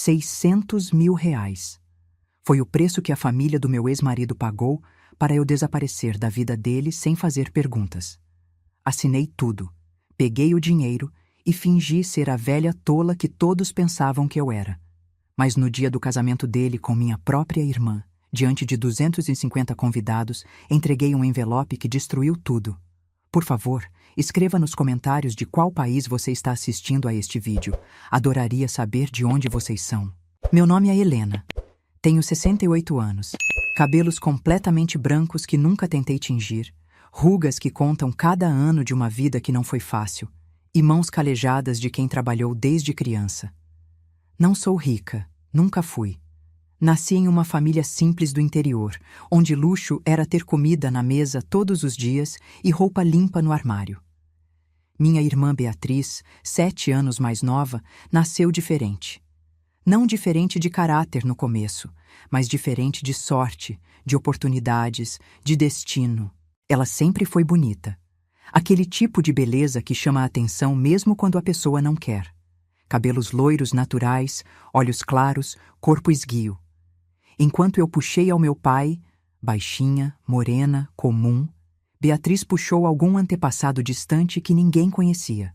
R$ 600.000. Foi o preço que a família do meu ex-marido pagou para eu desaparecer da vida dele sem fazer perguntas. Assinei tudo, peguei o dinheiro e fingi ser a velha tola que todos pensavam que eu era. Mas no dia do casamento dele com minha própria irmã, diante de 250 convidados, entreguei um envelope que destruiu tudo. Por favor, escreva nos comentários de qual país você está assistindo a este vídeo. Adoraria saber de onde vocês são. Meu nome é Helena. Tenho 68 anos. Cabelos completamente brancos que nunca tentei tingir, rugas que contam cada ano de uma vida que não foi fácil, e mãos calejadas de quem trabalhou desde criança. Não sou rica, nunca fui. Nasci em uma família simples do interior, onde luxo era ter comida na mesa todos os dias e roupa limpa no armário. Minha irmã Beatriz, 7 anos mais nova, nasceu diferente. Não diferente de caráter no começo, mas diferente de sorte, de oportunidades, de destino. Ela sempre foi bonita. Aquele tipo de beleza que chama a atenção mesmo quando a pessoa não quer. Cabelos loiros naturais, olhos claros, corpo esguio. Enquanto eu puxei ao meu pai, baixinha, morena, comum, Beatriz puxou algum antepassado distante que ninguém conhecia.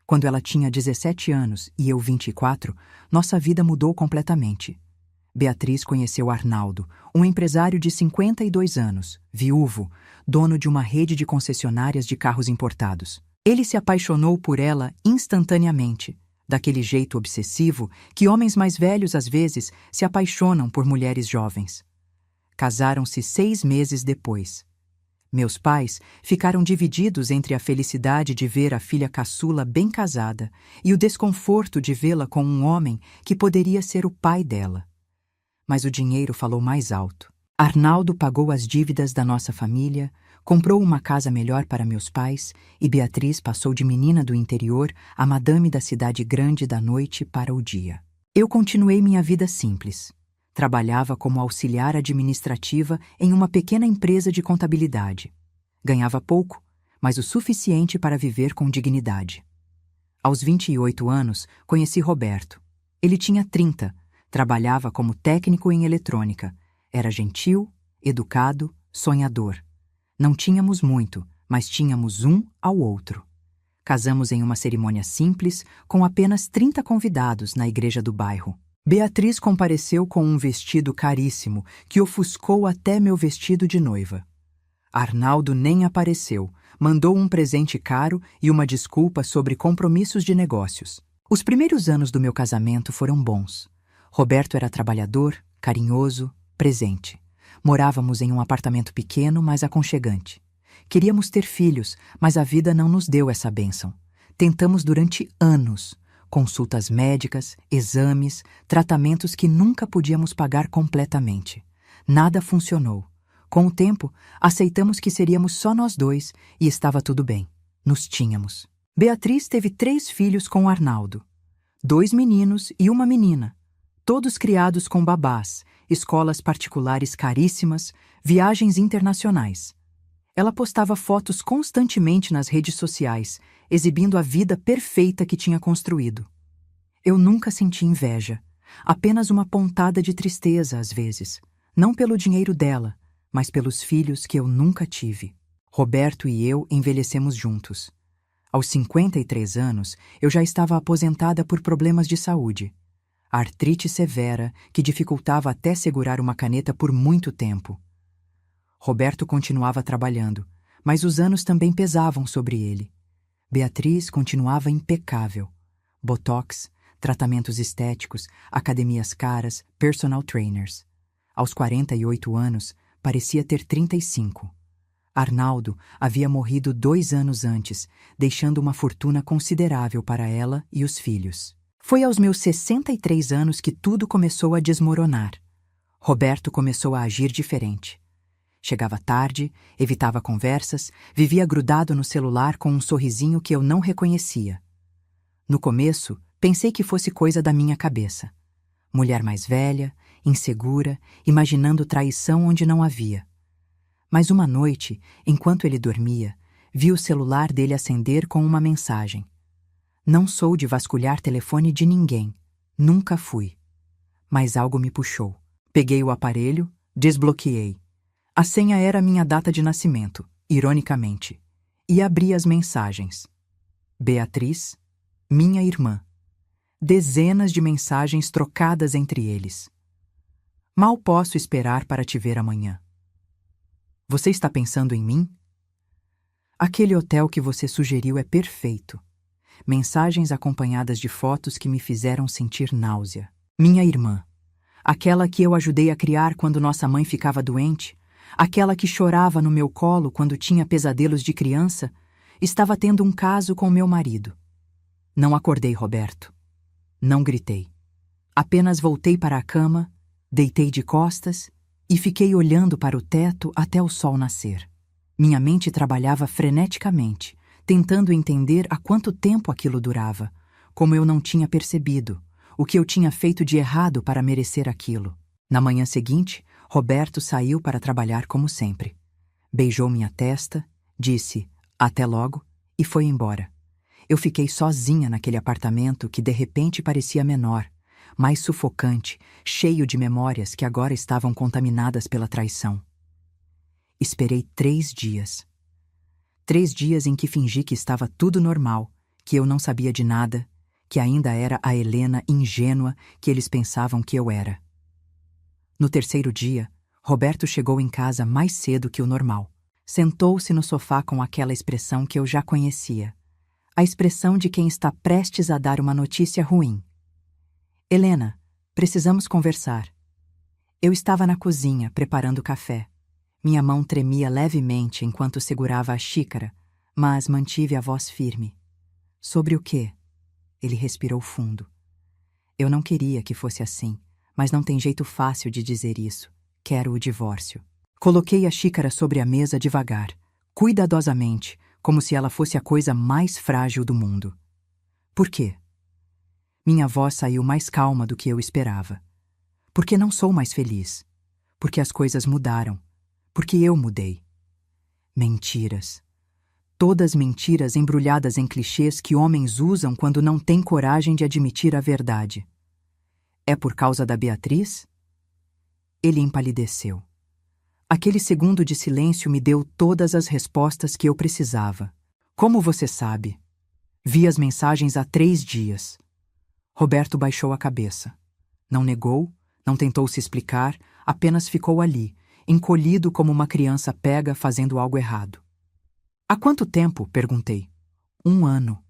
Quando ela tinha 17 anos e eu 24, nossa vida mudou completamente. Beatriz conheceu Arnaldo, um empresário de 52 anos, viúvo, dono de uma rede de concessionárias de carros importados. Ele se apaixonou por ela instantaneamente, daquele jeito obsessivo que homens mais velhos às vezes se apaixonam por mulheres jovens. Casaram-se 6 meses depois. Meus pais ficaram divididos entre a felicidade de ver a filha caçula bem casada e o desconforto de vê-la com um homem que poderia ser o pai dela. Mas o dinheiro falou mais alto. Arnaldo pagou as dívidas da nossa família, comprou uma casa melhor para meus pais e Beatriz passou de menina do interior a madame da cidade grande da noite para o dia. Eu continuei minha vida simples. Trabalhava como auxiliar administrativa em uma pequena empresa de contabilidade. Ganhava pouco, mas o suficiente para viver com dignidade. Aos 28 anos, conheci Roberto. Ele tinha 30, trabalhava como técnico em eletrônica. Era gentil, educado, sonhador. Não tínhamos muito, mas tínhamos um ao outro. Casamos em uma cerimônia simples, com apenas 30 convidados na igreja do bairro. Beatriz compareceu com um vestido caríssimo, que ofuscou até meu vestido de noiva. Arnaldo nem apareceu, mandou um presente caro e uma desculpa sobre compromissos de negócios. Os primeiros anos do meu casamento foram bons. Roberto era trabalhador, carinhoso, presente. Morávamos em um apartamento pequeno, mas aconchegante. Queríamos ter filhos, mas a vida não nos deu essa bênção. Tentamos durante anos. Consultas médicas, exames, tratamentos que nunca podíamos pagar completamente. Nada funcionou. Com o tempo, aceitamos que seríamos só nós dois e estava tudo bem. Nos tínhamos. Beatriz teve 3 filhos com Arnaldo. 2 meninos e uma menina. Todos criados com babás, escolas particulares caríssimas, viagens internacionais. Ela postava fotos constantemente nas redes sociais, exibindo a vida perfeita que tinha construído. Eu nunca senti inveja, apenas uma pontada de tristeza às vezes, não pelo dinheiro dela, mas pelos filhos que eu nunca tive. Roberto e eu envelhecemos juntos. Aos 53 anos, eu já estava aposentada por problemas de saúde. Artrite severa que dificultava até segurar uma caneta por muito tempo. Roberto continuava trabalhando, mas os anos também pesavam sobre ele. Beatriz continuava impecável. Botox, tratamentos estéticos, academias caras, personal trainers. Aos 48 anos, parecia ter 35. Arnaldo havia morrido 2 anos antes, deixando uma fortuna considerável para ela e os filhos. Foi aos meus 63 anos que tudo começou a desmoronar. Roberto começou a agir diferente. Chegava tarde, evitava conversas, vivia grudado no celular com um sorrisinho que eu não reconhecia. No começo, pensei que fosse coisa da minha cabeça. Mulher mais velha, insegura, imaginando traição onde não havia. Mas uma noite, enquanto ele dormia, vi o celular dele acender com uma mensagem. Não sou de vasculhar telefone de ninguém. Nunca fui. Mas algo me puxou. Peguei o aparelho, desbloqueei. A senha era minha data de nascimento, ironicamente. E abri as mensagens. Beatriz, minha irmã. Dezenas de mensagens trocadas entre eles. Mal posso esperar para te ver amanhã. Você está pensando em mim? Aquele hotel que você sugeriu é perfeito. Mensagens acompanhadas de fotos que me fizeram sentir náusea. Minha irmã. Aquela que eu ajudei a criar quando nossa mãe ficava doente, aquela que chorava no meu colo quando tinha pesadelos de criança, estava tendo um caso com meu marido. Não acordei, Roberto. Não gritei. Apenas voltei para a cama, deitei de costas e fiquei olhando para o teto até o sol nascer. Minha mente trabalhava freneticamente, tentando entender há quanto tempo aquilo durava, como eu não tinha percebido, o que eu tinha feito de errado para merecer aquilo. Na manhã seguinte, Roberto saiu para trabalhar como sempre. Beijou minha testa, disse "até logo" e foi embora. Eu fiquei sozinha naquele apartamento que de repente parecia menor, mais sufocante, cheio de memórias que agora estavam contaminadas pela traição. Esperei 3 dias. 3 dias em que fingi que estava tudo normal, que eu não sabia de nada, que ainda era a Helena ingênua que eles pensavam que eu era. No 3º dia, Roberto chegou em casa mais cedo que o normal. Sentou-se no sofá com aquela expressão que eu já conhecia. A expressão de quem está prestes a dar uma notícia ruim. Helena, precisamos conversar. Eu estava na cozinha, preparando café. Minha mão tremia levemente enquanto segurava a xícara, mas mantive a voz firme. Sobre o quê? Ele respirou fundo. Eu não queria que fosse assim, mas não tem jeito fácil de dizer isso. Quero o divórcio. Coloquei a xícara sobre a mesa devagar, cuidadosamente, como se ela fosse a coisa mais frágil do mundo. Por quê? Minha voz saiu mais calma do que eu esperava. Porque não sou mais feliz. Porque as coisas mudaram. Porque eu mudei. Mentiras. Todas mentiras embrulhadas em clichês que homens usam quando não têm coragem de admitir a verdade. É por causa da Beatriz? Ele empalideceu. Aquele segundo de silêncio me deu todas as respostas que eu precisava. Como você sabe? Vi as mensagens há 3 dias. Roberto baixou a cabeça. Não negou, não tentou se explicar, apenas ficou ali, encolhido como uma criança pega fazendo algo errado. Há quanto tempo? Perguntei. 1 ano.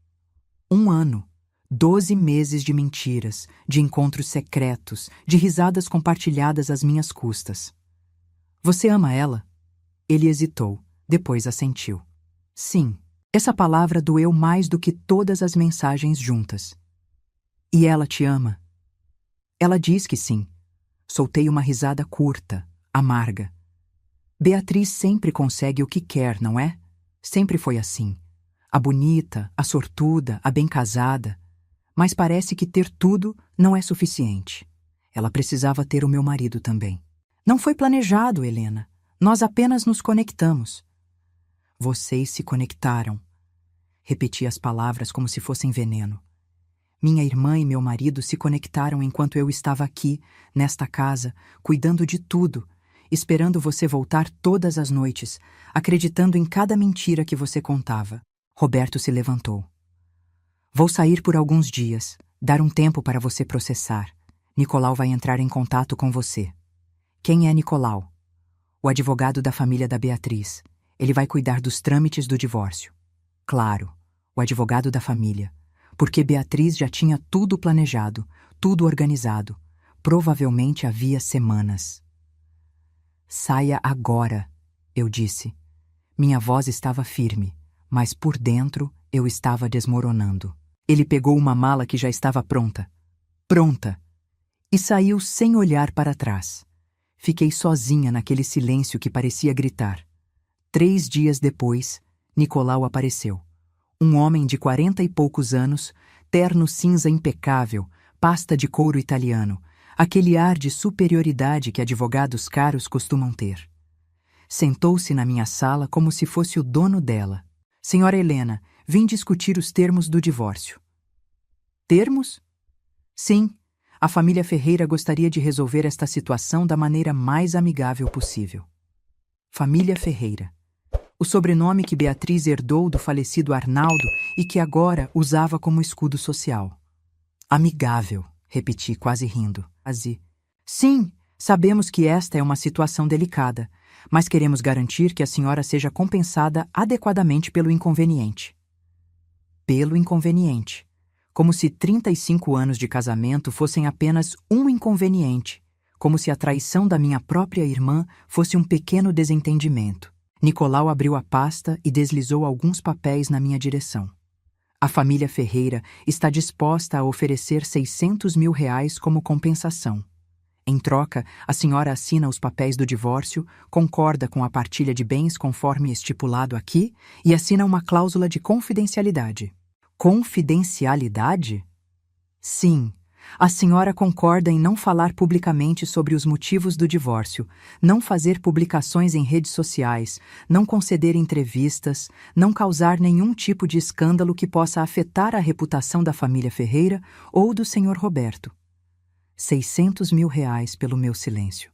1 ano. 12 meses de mentiras, de encontros secretos, de risadas compartilhadas às minhas custas. Você ama ela? Ele hesitou, depois assentiu. Sim. Essa palavra doeu mais do que todas as mensagens juntas. E ela te ama? Ela diz que sim. Soltei uma risada curta, amarga. Beatriz sempre consegue o que quer, não é? Sempre foi assim. A bonita, a sortuda, a bem casada. Mas parece que ter tudo não é suficiente. Ela precisava ter o meu marido também. Não foi planejado, Helena. Nós apenas nos conectamos. Vocês se conectaram. Repeti as palavras como se fossem veneno. Minha irmã e meu marido se conectaram enquanto eu estava aqui, nesta casa, cuidando de tudo, esperando você voltar todas as noites, acreditando em cada mentira que você contava. Roberto se levantou. Vou sair por alguns dias, dar um tempo para você processar. Nicolau vai entrar em contato com você. Quem é Nicolau? O advogado da família da Beatriz. Ele vai cuidar dos trâmites do divórcio. Claro, o advogado da família. Porque Beatriz já tinha tudo planejado, tudo organizado. Provavelmente havia semanas. Saia agora, eu disse. Minha voz estava firme, mas por dentro eu estava desmoronando. Ele pegou uma mala que já estava pronta. Pronta! E saiu sem olhar para trás. Fiquei sozinha naquele silêncio que parecia gritar. 3 dias depois, Nicolau apareceu. Um homem de 40 e poucos anos, terno cinza impecável, pasta de couro italiano, aquele ar de superioridade que advogados caros costumam ter. Sentou-se na minha sala como se fosse o dono dela. Senhora Helena, vim discutir os termos do divórcio. Termos? Sim, A família Ferreira gostaria de resolver esta situação da maneira mais amigável possível. Família Ferreira. O sobrenome que Beatriz herdou do falecido Arnaldo e que agora usava como escudo social. Amigável, repeti, quase rindo. Sim, sabemos que esta é uma situação delicada, mas queremos garantir que a senhora seja compensada adequadamente pelo inconveniente. Pelo inconveniente. Como se 35 anos de casamento fossem apenas um inconveniente, como se a traição da minha própria irmã fosse um pequeno desentendimento. Nicolau abriu a pasta e deslizou alguns papéis na minha direção. A família Ferreira está disposta a oferecer 600 mil reais como compensação. Em troca, a senhora assina os papéis do divórcio, concorda com a partilha de bens conforme estipulado aqui e assina uma cláusula de confidencialidade. Confidencialidade? Sim. A senhora concorda em não falar publicamente sobre os motivos do divórcio, não fazer publicações em redes sociais, não conceder entrevistas, não causar nenhum tipo de escândalo que possa afetar a reputação da família Ferreira ou do senhor Roberto. 600 mil reais pelo meu silêncio.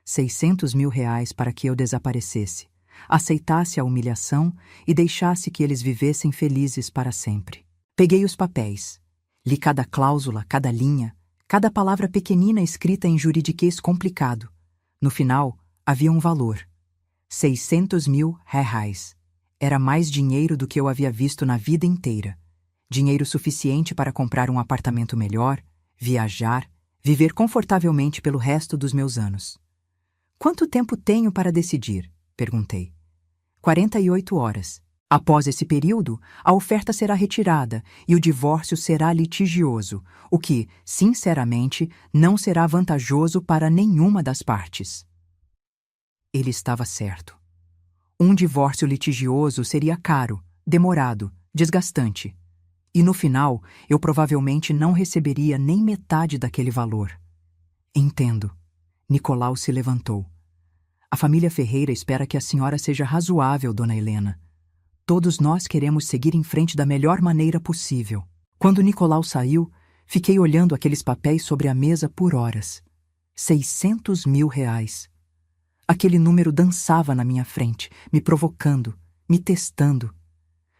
600 mil reais para que eu desaparecesse, aceitasse a humilhação e deixasse que eles vivessem felizes para sempre. Peguei os papéis. Li cada cláusula, cada linha, cada palavra pequenina escrita em juridiquês complicado. No final, havia um valor. 600 mil reais. Era mais dinheiro do que eu havia visto na vida inteira. Dinheiro suficiente para comprar um apartamento melhor, viajar, viver confortavelmente pelo resto dos meus anos. Quanto tempo tenho para decidir? Perguntei. 48 horas. Após esse período, a oferta será retirada e o divórcio será litigioso, o que, sinceramente, não será vantajoso para nenhuma das partes. Ele estava certo. Um divórcio litigioso seria caro, demorado, desgastante. E no final, eu provavelmente não receberia nem metade daquele valor. Entendo. Nicolau se levantou. A família Ferreira espera que a senhora seja razoável, dona Helena. Todos nós queremos seguir em frente da melhor maneira possível. Quando Nicolau saiu, fiquei olhando aqueles papéis sobre a mesa por horas. 600 mil reais. Aquele número dançava na minha frente, me provocando, me testando.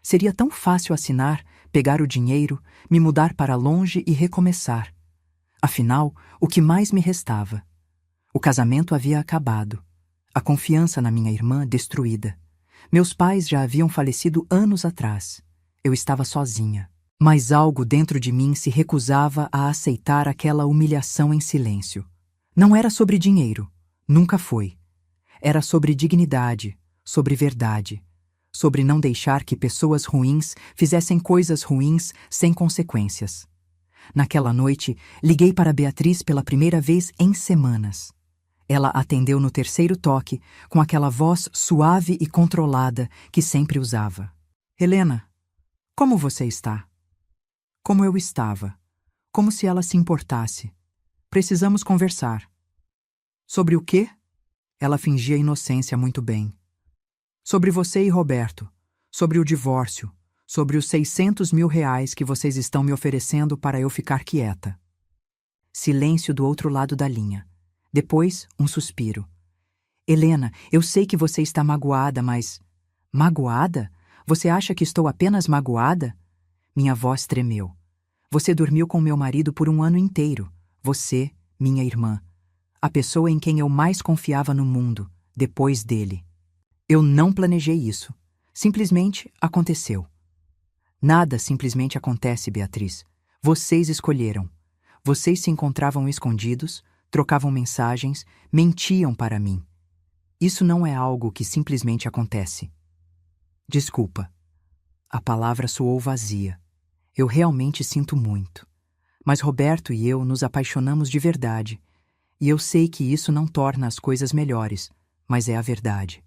Seria tão fácil assinar, pegar o dinheiro, me mudar para longe e recomeçar. Afinal, o que mais me restava? O casamento havia acabado. A confiança na minha irmã destruída. Meus pais já haviam falecido anos atrás. Eu estava sozinha. Mas algo dentro de mim se recusava a aceitar aquela humilhação em silêncio. Não era sobre dinheiro. Nunca foi. Era sobre dignidade, sobre verdade. Sobre não deixar que pessoas ruins fizessem coisas ruins sem consequências. Naquela noite, liguei para Beatriz pela primeira vez em semanas. Ela atendeu no terceiro toque, com aquela voz suave e controlada que sempre usava. Helena, como você está? Como eu estava. Como se ela se importasse. Precisamos conversar. Sobre o quê? Ela fingia inocência muito bem. Sobre você e Roberto. Sobre o divórcio. Sobre os 600 mil reais que vocês estão me oferecendo para eu ficar quieta. Silêncio do outro lado da linha. Depois, um suspiro. Helena, eu sei que você está magoada, mas... Magoada? Você acha que estou apenas magoada? Minha voz tremeu. Você dormiu com meu marido por um ano inteiro. Você, minha irmã. A pessoa em quem eu mais confiava no mundo, depois dele. Eu não planejei isso. Simplesmente aconteceu. Nada simplesmente acontece, Beatriz. Vocês escolheram. Vocês se encontravam escondidos, trocavam mensagens, mentiam para mim. Isso não é algo que simplesmente acontece. Desculpa. A palavra soou vazia. Eu realmente sinto muito. Mas Roberto e eu nos apaixonamos de verdade. E eu sei que isso não torna as coisas melhores, mas é a verdade.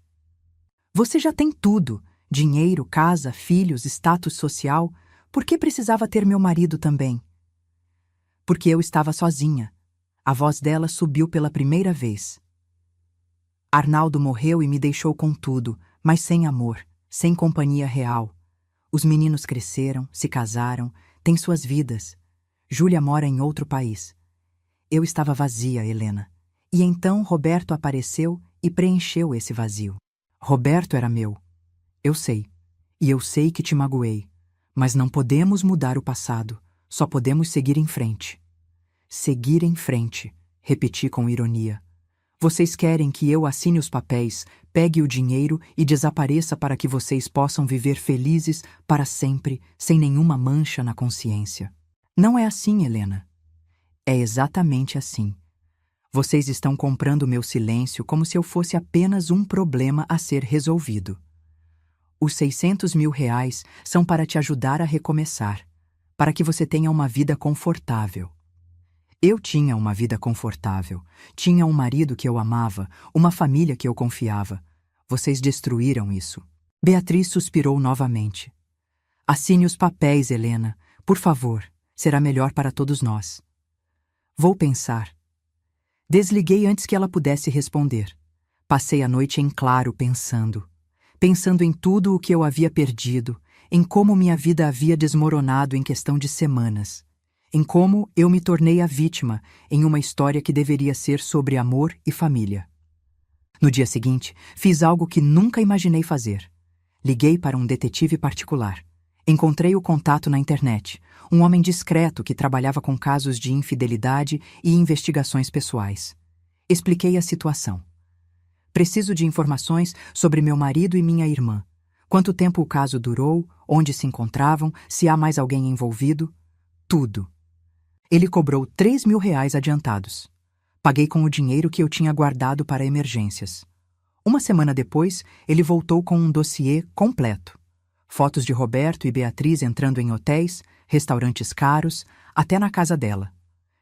Você já tem tudo. Dinheiro, casa, filhos, status social. Por que precisava ter meu marido também? Porque eu estava sozinha. A voz dela subiu pela primeira vez. Arnaldo morreu e me deixou com tudo, mas sem amor, sem companhia real. Os meninos cresceram, se casaram, têm suas vidas. Júlia mora em outro país. Eu estava vazia, Helena. E então Roberto apareceu e preencheu esse vazio. Roberto era meu. Eu sei. E eu sei que te magoei. Mas não podemos mudar o passado. Só podemos seguir em frente. Seguir em frente, repeti com ironia. Vocês querem que eu assine os papéis, pegue o dinheiro e desapareça para que vocês possam viver felizes para sempre, sem nenhuma mancha na consciência. Não é assim, Helena. É exatamente assim. Vocês estão comprando meu silêncio como se eu fosse apenas um problema a ser resolvido. Os 600 mil reais são para te ajudar a recomeçar, para que você tenha uma vida confortável. Eu tinha uma vida confortável, tinha um marido que eu amava, uma família que eu confiava. Vocês destruíram isso. Beatriz suspirou novamente. Assine os papéis, Helena. Por favor, será melhor para todos nós. Vou pensar. Desliguei antes que ela pudesse responder. Passei a noite em claro pensando em tudo o que eu havia perdido, em como minha vida havia desmoronado em questão de semanas, em como eu me tornei a vítima em uma história que deveria ser sobre amor e família. No dia seguinte, fiz algo que nunca imaginei fazer. Liguei para um detetive particular. Encontrei o contato na internet, um homem discreto que trabalhava com casos de infidelidade e investigações pessoais. Expliquei a situação. Preciso de informações sobre meu marido e minha irmã. Quanto tempo o caso durou, onde se encontravam, se há mais alguém envolvido. Tudo. Ele cobrou 3 mil reais adiantados. Paguei com o dinheiro que eu tinha guardado para emergências. Uma semana depois, ele voltou com um dossiê completo. Fotos de Roberto e Beatriz entrando em hotéis, restaurantes caros, até na casa dela.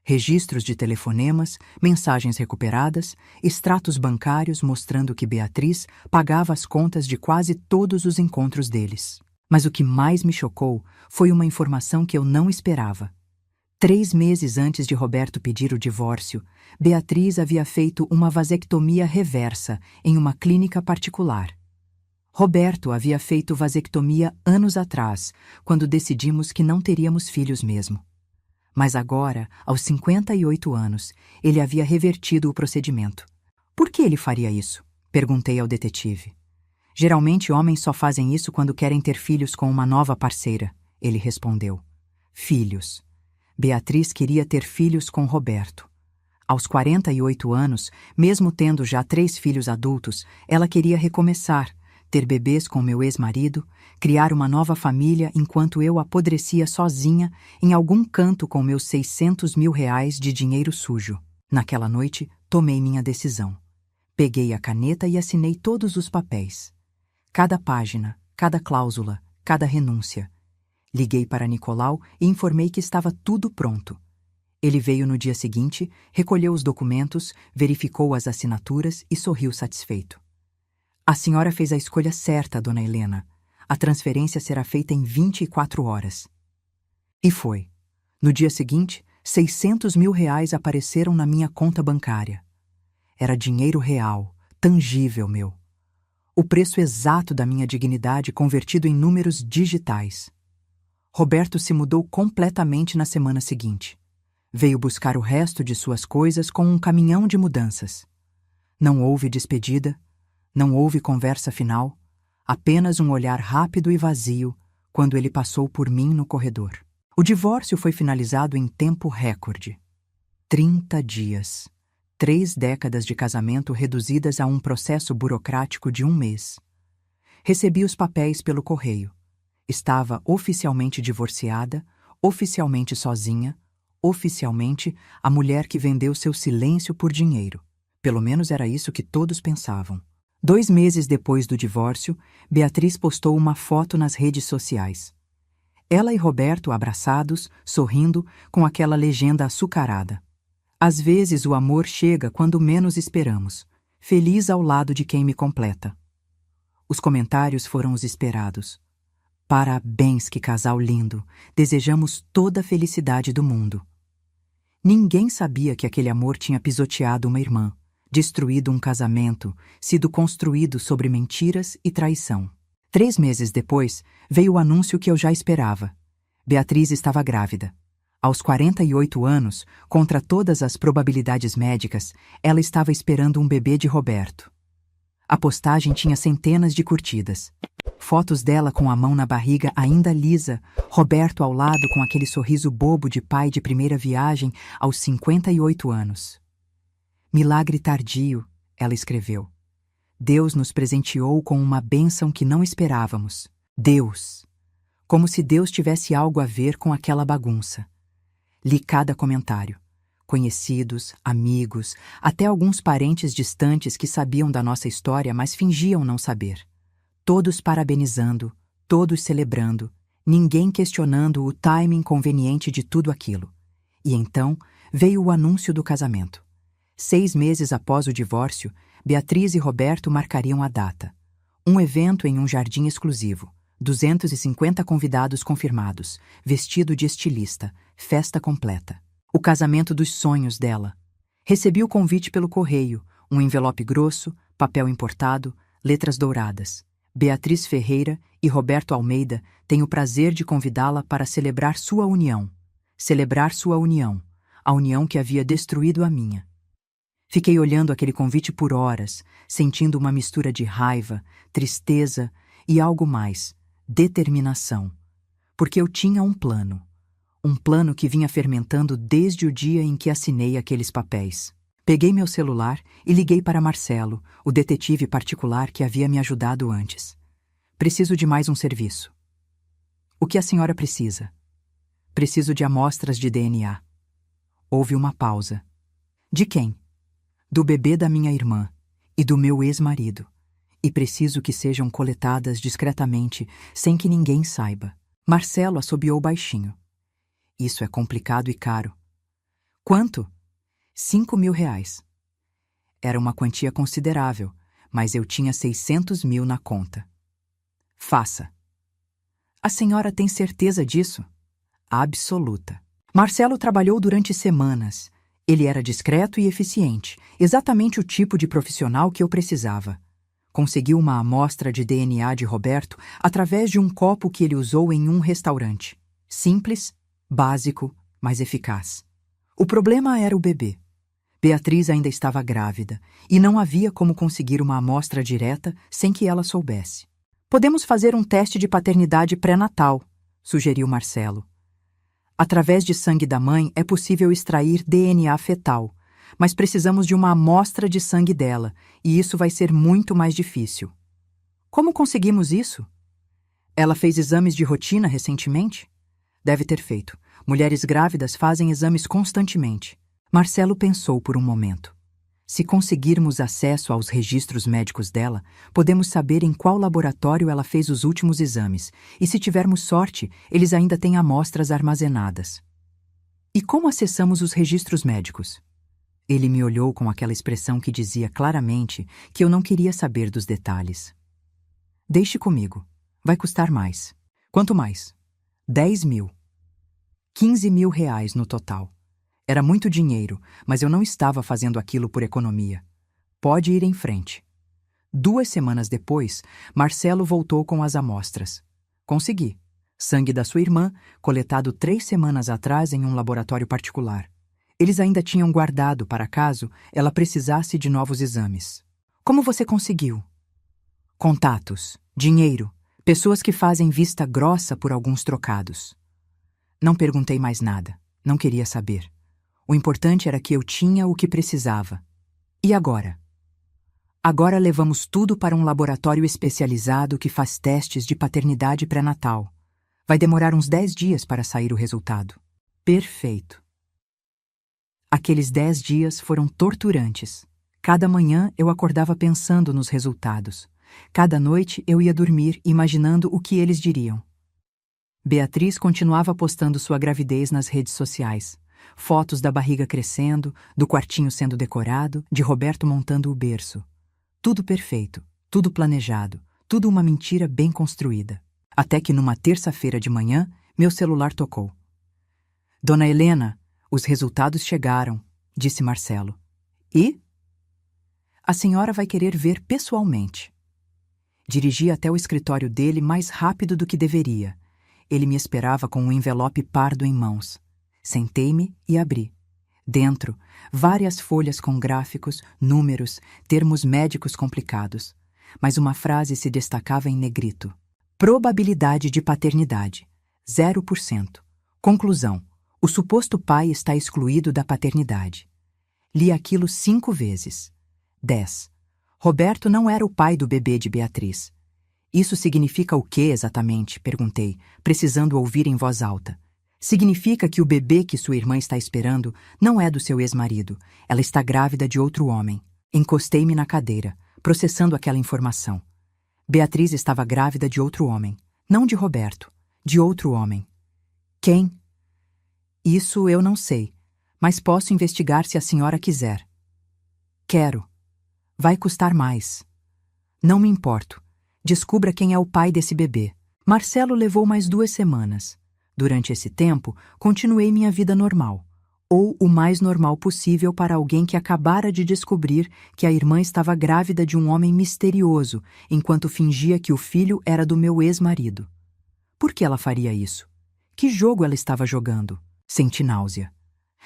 Registros de telefonemas, mensagens recuperadas, extratos bancários mostrando que Beatriz pagava as contas de quase todos os encontros deles. Mas o que mais me chocou foi uma informação que eu não esperava. 3 meses antes de Roberto pedir o divórcio, Beatriz havia feito uma vasectomia reversa em uma clínica particular. Roberto havia feito vasectomia anos atrás, quando decidimos que não teríamos filhos mesmo. Mas agora, aos 58 anos, ele havia revertido o procedimento. Por que ele faria isso? Perguntei ao detetive. Geralmente homens só fazem isso quando querem ter filhos com uma nova parceira, ele respondeu. Filhos. Beatriz queria ter filhos com Roberto. Aos 48 anos, mesmo tendo já 3 filhos adultos, ela queria recomeçar, ter bebês com meu ex-marido, criar uma nova família enquanto eu apodrecia sozinha em algum canto com meus 600 mil reais de dinheiro sujo. Naquela noite, tomei minha decisão. Peguei a caneta e assinei todos os papéis. Cada página, cada cláusula, cada renúncia. Liguei para Nicolau e informei que estava tudo pronto. Ele veio no dia seguinte, recolheu os documentos, verificou as assinaturas e sorriu satisfeito. A senhora fez a escolha certa, dona Helena. A transferência será feita em 24 horas. E foi. No dia seguinte, 600 mil reais apareceram na minha conta bancária. Era dinheiro real, tangível meu. O preço exato da minha dignidade convertido em números digitais. Roberto se mudou completamente na semana seguinte. Veio buscar o resto de suas coisas com um caminhão de mudanças. Não houve despedida, não houve conversa final, apenas um olhar rápido e vazio quando ele passou por mim no corredor. O divórcio foi finalizado em tempo recorde. 30 dias. 3 décadas de casamento reduzidas a um processo burocrático de 1 mês. Recebi os papéis pelo correio. Estava oficialmente divorciada, oficialmente sozinha, oficialmente a mulher que vendeu seu silêncio por dinheiro. Pelo menos era isso que todos pensavam. 2 meses depois do divórcio, Beatriz postou uma foto nas redes sociais. Ela e Roberto abraçados, sorrindo, com aquela legenda açucarada. Às vezes o amor chega quando menos esperamos, feliz ao lado de quem me completa. Os comentários foram os esperados. Parabéns, que casal lindo! Desejamos toda a felicidade do mundo. Ninguém sabia que aquele amor tinha pisoteado uma irmã, destruído um casamento, sido construído sobre mentiras e traição. 3 meses depois, veio o anúncio que eu já esperava. Beatriz estava grávida. Aos 48 anos, contra todas as probabilidades médicas, ela estava esperando um bebê de Roberto. A postagem tinha centenas de curtidas. Fotos dela com a mão na barriga ainda lisa, Roberto ao lado com aquele sorriso bobo de pai de primeira viagem aos 58 anos. Milagre tardio, ela escreveu. Deus nos presenteou com uma bênção que não esperávamos. Deus! Como se Deus tivesse algo a ver com aquela bagunça. Li cada comentário. Conhecidos, amigos, até alguns parentes distantes que sabiam da nossa história, mas fingiam não saber. Todos parabenizando, todos celebrando, ninguém questionando o timing conveniente de tudo aquilo. E então veio o anúncio do casamento. 6 meses após o divórcio, Beatriz e Roberto marcariam a data. Um evento em um jardim exclusivo. 250 convidados confirmados, vestido de estilista, festa completa. O casamento dos sonhos dela. Recebi o convite pelo correio, um envelope grosso, papel importado, letras douradas. Beatriz Ferreira e Roberto Almeida têm o prazer de convidá-la para celebrar sua união. Celebrar sua união, a união que havia destruído a minha. Fiquei olhando aquele convite por horas, sentindo uma mistura de raiva, tristeza e algo mais, determinação. Porque eu tinha um plano. Um plano que vinha fermentando desde o dia em que assinei aqueles papéis. Peguei meu celular e liguei para Marcelo, o detetive particular que havia me ajudado antes. Preciso de mais um serviço. O que a senhora precisa? Preciso de amostras de DNA. Houve uma pausa. De quem? Do bebê da minha irmã e do meu ex-marido. E preciso que sejam coletadas discretamente, sem que ninguém saiba. Marcelo assobiou baixinho. Isso é complicado e caro. Quanto? 5.000 reais. Era uma quantia considerável, mas eu tinha 600 mil na conta. Faça. A senhora tem certeza disso? Absoluta. Marcelo trabalhou durante semanas. Ele era discreto e eficiente, exatamente o tipo de profissional que eu precisava. Conseguiu uma amostra de DNA de Roberto através de um copo que ele usou em um restaurante. Simples, básico, mas eficaz. O problema era o bebê. Beatriz ainda estava grávida e não havia como conseguir uma amostra direta sem que ela soubesse. Podemos fazer um teste de paternidade pré-natal, sugeriu Marcelo. Através de sangue da mãe é possível extrair DNA fetal, mas precisamos de uma amostra de sangue dela, e isso vai ser muito mais difícil. Como conseguimos isso? Ela fez exames de rotina recentemente? Deve ter feito. Mulheres grávidas fazem exames constantemente. Marcelo pensou por um momento. Se conseguirmos acesso aos registros médicos dela, podemos saber em qual laboratório ela fez os últimos exames, e se tivermos sorte, eles ainda têm amostras armazenadas. E como acessamos os registros médicos? Ele me olhou com aquela expressão que dizia claramente que eu não queria saber dos detalhes. Deixe comigo. Vai custar mais. Quanto mais? 10.000. 15.000 reais no total. Era muito dinheiro, mas eu não estava fazendo aquilo por economia. Pode ir em frente. 2 semanas depois, Marcelo voltou com as amostras. Consegui. Sangue da sua irmã, coletado 3 semanas atrás em um laboratório particular. Eles ainda tinham guardado para caso ela precisasse de novos exames. Como você conseguiu? Contatos, dinheiro, pessoas que fazem vista grossa por alguns trocados. Não perguntei mais nada. Não queria saber. O importante era que eu tinha o que precisava. E agora? Agora levamos tudo para um laboratório especializado que faz testes de paternidade pré-natal. Vai demorar uns 10 dias para sair o resultado. Perfeito. Aqueles 10 dias foram torturantes. Cada manhã eu acordava pensando nos resultados. Cada noite eu ia dormir imaginando o que eles diriam. Beatriz continuava postando sua gravidez nas redes sociais. Fotos da barriga crescendo, do quartinho sendo decorado, de Roberto montando o berço. Tudo perfeito, tudo planejado, tudo uma mentira bem construída. Até que numa terça-feira de manhã, meu celular tocou. Dona Helena, os resultados chegaram, disse Marcelo. E? A senhora vai querer ver pessoalmente. Dirigi até o escritório dele mais rápido do que deveria. Ele me esperava com um envelope pardo em mãos. Sentei-me e abri. Dentro, várias folhas com gráficos, números, termos médicos complicados. Mas uma frase se destacava em negrito. Probabilidade de paternidade, 0%. Conclusão: o suposto pai está excluído da paternidade. Li aquilo 5 vezes. 10. Roberto não era o pai do bebê de Beatriz. Isso significa o que exatamente? Perguntei, precisando ouvir em voz alta. Significa que o bebê que sua irmã está esperando não é do seu ex-marido. Ela está grávida de outro homem. Encostei-me na cadeira, processando aquela informação. Beatriz estava grávida de outro homem. Não de Roberto, de outro homem. Quem? Isso eu não sei, mas posso investigar se a senhora quiser. Quero. Vai custar mais. Não me importo. Descubra quem é o pai desse bebê. Marcelo levou mais 2 semanas. Durante esse tempo, continuei minha vida normal, ou o mais normal possível para alguém que acabara de descobrir que a irmã estava grávida de um homem misterioso, enquanto fingia que o filho era do meu ex-marido. Por que ela faria isso? Que jogo ela estava jogando? Senti náusea.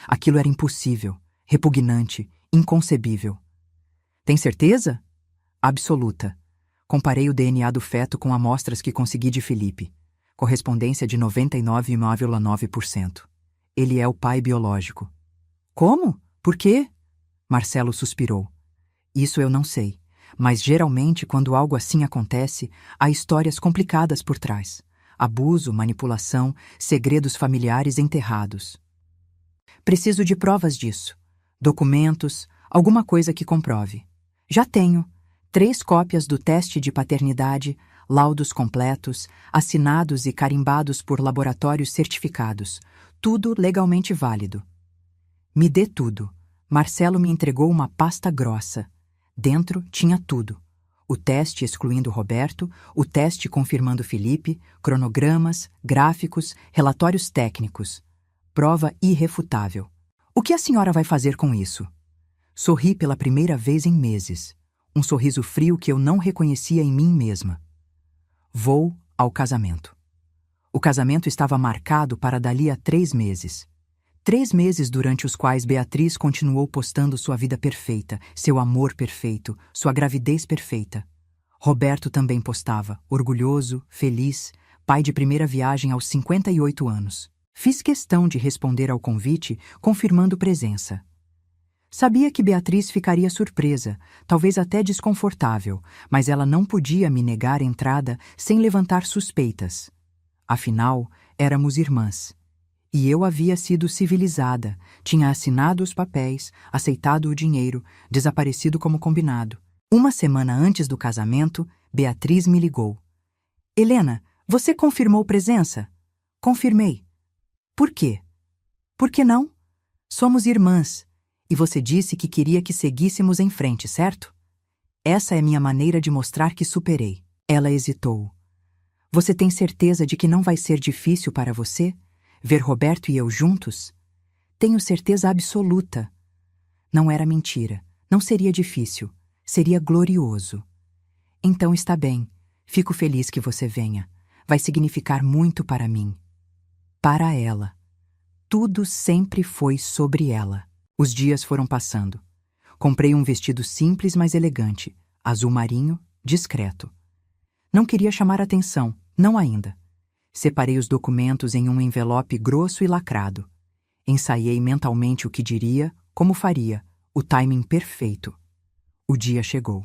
Aquilo era impossível, repugnante, inconcebível. Tem certeza? Absoluta. Comparei o DNA do feto com amostras que consegui de Felipe. Correspondência de 99,9%. Ele é o pai biológico. Como? Por quê? Marcelo suspirou. Isso eu não sei, mas geralmente quando algo assim acontece, há histórias complicadas por trás. Abuso, manipulação, segredos familiares enterrados. Preciso de provas disso. Documentos, alguma coisa que comprove. Já tenho. 3 cópias do teste de paternidade, laudos completos, assinados e carimbados por laboratórios certificados. Tudo legalmente válido. Me dê tudo. Marcelo me entregou uma pasta grossa. Dentro tinha tudo. O teste excluindo Roberto, o teste confirmando Felipe, cronogramas, gráficos, relatórios técnicos. Prova irrefutável. O que a senhora vai fazer com isso? Sorri pela primeira vez em meses. Um sorriso frio que eu não reconhecia em mim mesma. Vou ao casamento. O casamento estava marcado para dali a 3 meses. 3 meses durante os quais Beatriz continuou postando sua vida perfeita, seu amor perfeito, sua gravidez perfeita. Roberto também postava, orgulhoso, feliz, pai de primeira viagem aos 58 anos. Fiz questão de responder ao convite, confirmando presença. Sabia que Beatriz ficaria surpresa, talvez até desconfortável, mas ela não podia me negar entrada sem levantar suspeitas. Afinal, éramos irmãs. E eu havia sido civilizada, tinha assinado os papéis, aceitado o dinheiro, desaparecido como combinado. 1 semana antes do casamento, Beatriz me ligou. Helena, você confirmou presença? Confirmei. Por quê? Por que não? Somos irmãs. E você disse que queria que seguíssemos em frente, certo? Essa é minha maneira de mostrar que superei. Ela hesitou. Você tem certeza de que não vai ser difícil para você ver Roberto e eu juntos? Tenho certeza absoluta. Não era mentira. Não seria difícil. Seria glorioso. Então está bem. Fico feliz que você venha. Vai significar muito para mim. Para ela. Tudo sempre foi sobre ela. Os dias foram passando. Comprei um vestido simples, mas elegante, azul marinho, discreto. Não queria chamar atenção, não ainda. Separei os documentos em um envelope grosso e lacrado. Ensaiei mentalmente o que diria, como faria, o timing perfeito. O dia chegou.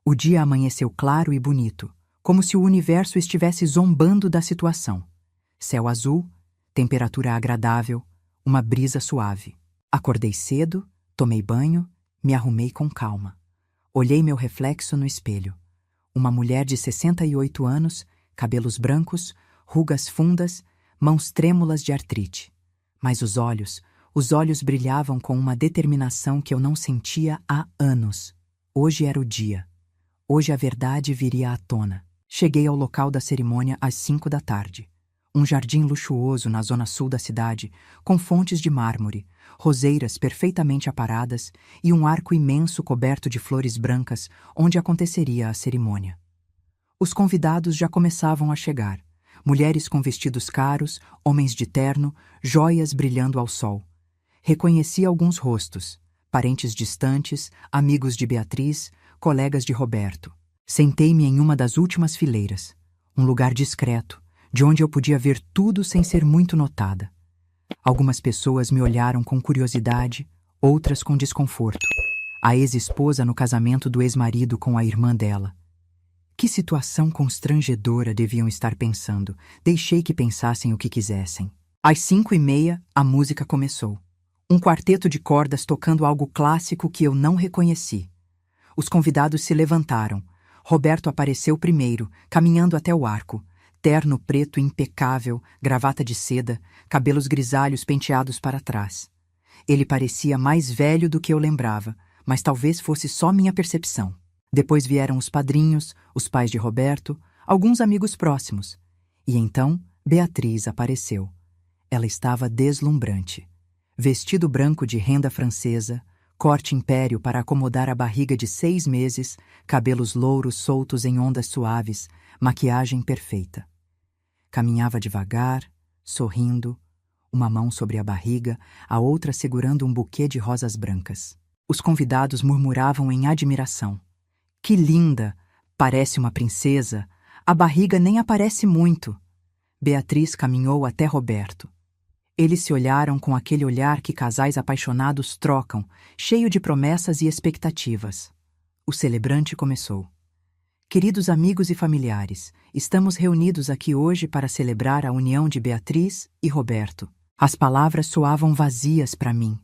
O dia amanheceu claro e bonito, como se o universo estivesse zombando da situação. Céu azul, temperatura agradável, uma brisa suave. Acordei cedo, tomei banho, me arrumei com calma. Olhei meu reflexo no espelho. Uma mulher de 68 anos, cabelos brancos, rugas fundas, mãos trêmulas de artrite. Mas os olhos brilhavam com uma determinação que eu não sentia há anos. Hoje era o dia. Hoje a verdade viria à tona. Cheguei ao local da cerimônia às 5 da tarde. Um jardim luxuoso na zona sul da cidade, com fontes de mármore, roseiras perfeitamente aparadas e um arco imenso coberto de flores brancas onde aconteceria a cerimônia. Os convidados já começavam a chegar. mulheres com vestidos caros, homens de terno, joias brilhando ao sol. Reconheci alguns rostos, parentes distantes, amigos de Beatriz, colegas de Roberto. Sentei-me em uma das últimas fileiras, um lugar discreto, de onde eu podia ver tudo sem ser muito notada. Algumas pessoas me olharam com curiosidade, outras com desconforto. A ex-esposa no casamento do ex-marido com a irmã dela. Que situação constrangedora deviam estar pensando. Deixei que pensassem o que quisessem. Às 5h30, a música começou. Um quarteto de cordas tocando algo clássico que eu não reconheci. Os convidados se levantaram. Roberto apareceu primeiro, caminhando até o arco. Terno preto impecável, gravata de seda, cabelos grisalhos penteados para trás. Ele parecia mais velho do que eu lembrava, mas talvez fosse só minha percepção. Depois vieram os padrinhos, os pais de Roberto, alguns amigos próximos. E então, Beatriz apareceu. Ela estava deslumbrante. Vestido branco de renda francesa, corte império para acomodar a barriga de 6 meses, cabelos louros soltos em ondas suaves, maquiagem perfeita. Caminhava devagar, sorrindo, uma mão sobre a barriga, a outra segurando um buquê de rosas brancas. Os convidados murmuravam em admiração. Que linda! Parece uma princesa. A barriga nem aparece muito. Beatriz caminhou até Roberto. Eles se olharam com aquele olhar que casais apaixonados trocam, cheio de promessas e expectativas. O celebrante começou. Queridos amigos e familiares, estamos reunidos aqui hoje para celebrar a união de Beatriz e Roberto. As palavras soavam vazias para mim.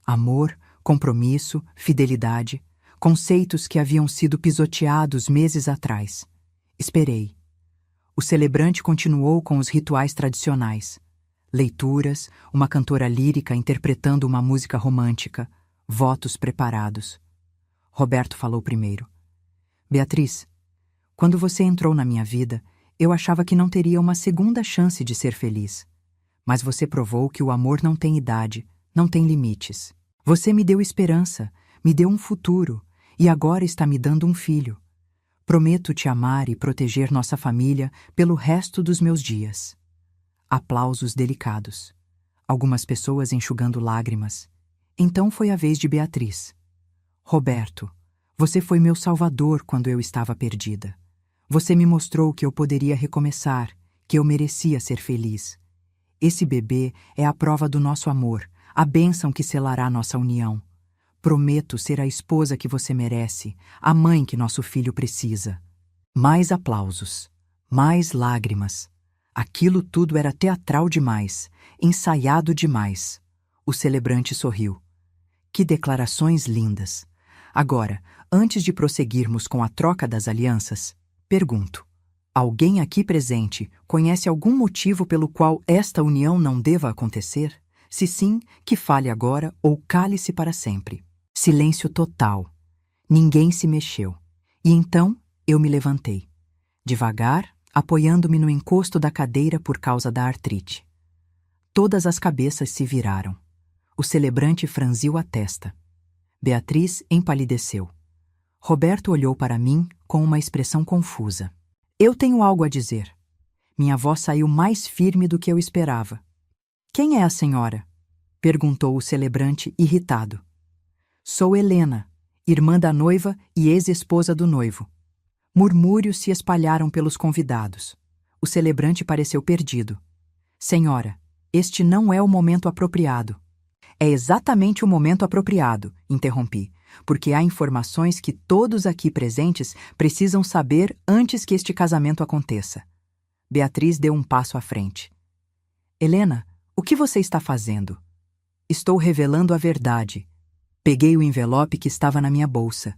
Amor, compromisso, fidelidade, conceitos que haviam sido pisoteados meses atrás. Esperei. O celebrante continuou com os rituais tradicionais. Leituras, uma cantora lírica interpretando uma música romântica, votos preparados. Roberto falou primeiro. Beatriz, quando você entrou na minha vida, eu achava que não teria uma segunda chance de ser feliz. Mas você provou que o amor não tem idade, não tem limites. Você me deu esperança, me deu um futuro, e agora está me dando um filho. Prometo te amar e proteger nossa família pelo resto dos meus dias. Aplausos delicados. Algumas pessoas enxugando lágrimas. Então foi a vez de Beatriz. Roberto, você foi meu salvador quando eu estava perdida. Você me mostrou que eu poderia recomeçar, que eu merecia ser feliz. Esse bebê é a prova do nosso amor, a bênção que selará nossa união. Prometo ser a esposa que você merece, a mãe que nosso filho precisa. Mais aplausos, mais lágrimas. Aquilo tudo era teatral demais, ensaiado demais. O celebrante sorriu. Que declarações lindas! Agora, antes de prosseguirmos com a troca das alianças, pergunto: alguém aqui presente conhece algum motivo pelo qual esta união não deva acontecer? Se sim, que fale agora ou cale-se para sempre. Silêncio total. Ninguém se mexeu. E então eu me levantei. Devagar, apoiando-me no encosto da cadeira por causa da artrite. Todas as cabeças se viraram. O celebrante franziu a testa. Beatriz empalideceu. Roberto olhou para mim com uma expressão confusa. Eu tenho algo a dizer. Minha voz saiu mais firme do que eu esperava. Quem é a senhora? Perguntou o celebrante irritado. Sou Helena, irmã da noiva e ex-esposa do noivo. Murmúrios se espalharam pelos convidados. O celebrante pareceu perdido. Senhora, este não é o momento apropriado. É exatamente o momento apropriado, interrompi, porque há informações que todos aqui presentes precisam saber antes que este casamento aconteça. Beatriz deu um passo à frente. Helena, o que você está fazendo? Estou revelando a verdade. Peguei o envelope que estava na minha bolsa.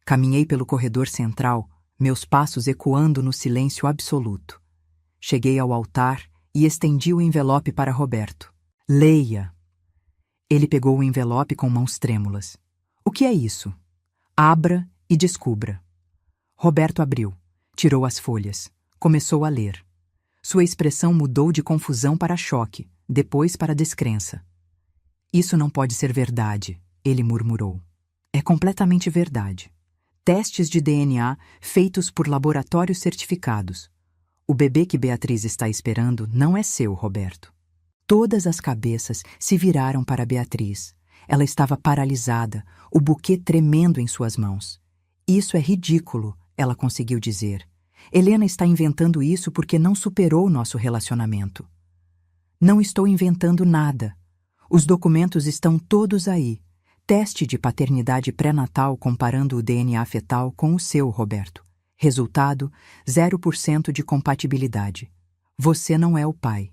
Caminhei pelo corredor central, meus passos ecoando no silêncio absoluto. Cheguei ao altar e estendi o envelope para Roberto. Leia! Ele pegou o envelope com mãos trêmulas. O que é isso? Abra e descubra. Roberto abriu, tirou as folhas, começou a ler. Sua expressão mudou de confusão para choque, depois para descrença. Isso não pode ser verdade, ele murmurou. É completamente verdade. Testes de DNA feitos por laboratórios certificados. O bebê que Beatriz está esperando não é seu, Roberto. Todas as cabeças se viraram para Beatriz. Ela estava paralisada, o buquê tremendo em suas mãos. Isso é ridículo, ela conseguiu dizer. Helena está inventando isso porque não superou nosso relacionamento. Não estou inventando nada. Os documentos estão todos aí. Teste de paternidade pré-natal comparando o DNA fetal com o seu, Roberto. Resultado: 0% de compatibilidade. Você não é o pai.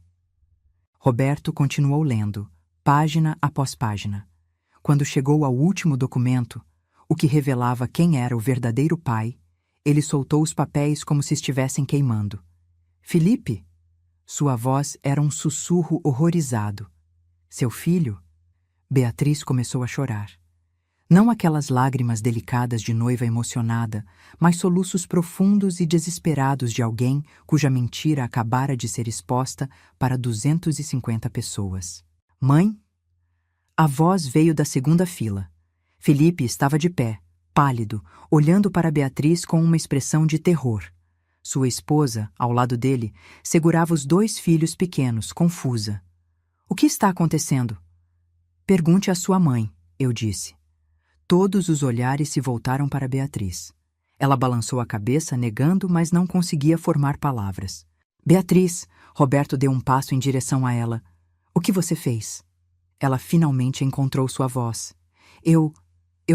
Roberto continuou lendo, página após página. Quando chegou ao último documento, o que revelava quem era o verdadeiro pai, ele soltou os papéis como se estivessem queimando. Felipe? Sua voz era um sussurro horrorizado. Seu filho? Beatriz começou a chorar. Não aquelas lágrimas delicadas de noiva emocionada, mas soluços profundos e desesperados de alguém cuja mentira acabara de ser exposta para 250 pessoas. Mãe? A voz veio da segunda fila. Felipe estava de pé, pálido, olhando para Beatriz com uma expressão de terror. Sua esposa, ao lado dele, segurava os 2 filhos pequenos, confusa. O que está acontecendo? Pergunte à sua mãe, eu disse. Todos os olhares se voltaram para Beatriz. Ela balançou a cabeça, negando, mas não conseguia formar palavras. Beatriz, Roberto deu um passo em direção a ela. O que você fez? Ela finalmente encontrou sua voz. Eu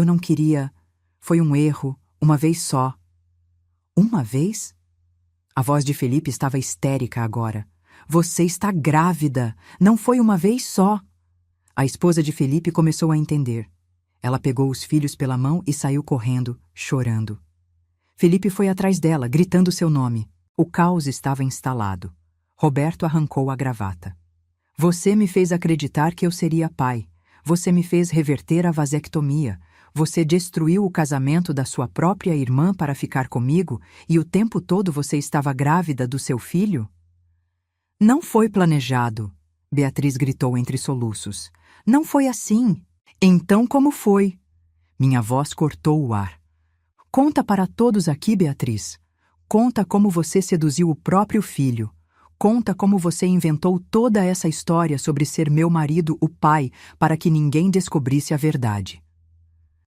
não queria. Foi um erro, uma vez só. Uma vez? A voz de Felipe estava histérica agora. Você está grávida! Não foi uma vez só! A esposa de Felipe começou a entender. Ela pegou os filhos pela mão e saiu correndo, chorando. Felipe foi atrás dela, gritando seu nome. O caos estava instalado. Roberto arrancou a gravata. Você me fez acreditar que eu seria pai. Você me fez reverter a vasectomia. Você destruiu o casamento da sua própria irmã para ficar comigo e o tempo todo você estava grávida do seu filho? Não foi planejado, Beatriz gritou entre soluços. Não foi assim. Então como foi? Minha voz cortou o ar. Conta para todos aqui, Beatriz. Conta como você seduziu o próprio filho. Conta como você inventou toda essa história sobre ser meu marido, o pai, para que ninguém descobrisse a verdade.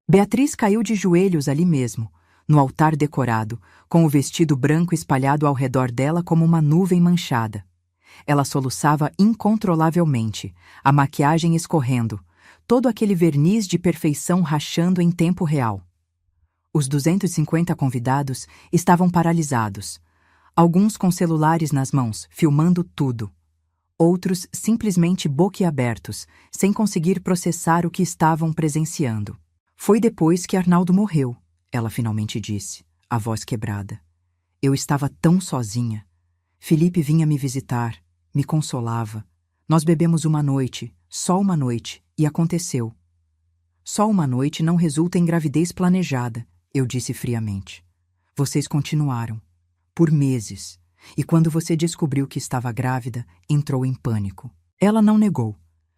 Beatriz caiu de joelhos ali mesmo, no altar decorado, com o vestido branco espalhado ao redor dela como uma nuvem manchada. Ela soluçava incontrolavelmente, a maquiagem escorrendo, todo aquele verniz de perfeição rachando em tempo real. Os 250 convidados estavam paralisados, alguns com celulares nas mãos, filmando tudo. Outros simplesmente boquiabertos, sem conseguir processar o que estavam presenciando. Foi depois que Arnaldo morreu, ela finalmente disse, a voz quebrada. Eu estava tão sozinha. Felipe vinha me visitar, me consolava. Nós bebemos uma noite, só uma noite, e aconteceu. Só uma noite não resulta em gravidez planejada, eu disse friamente. Vocês continuaram. Por meses. E quando você descobriu que estava grávida, entrou em pânico. Ela não negou.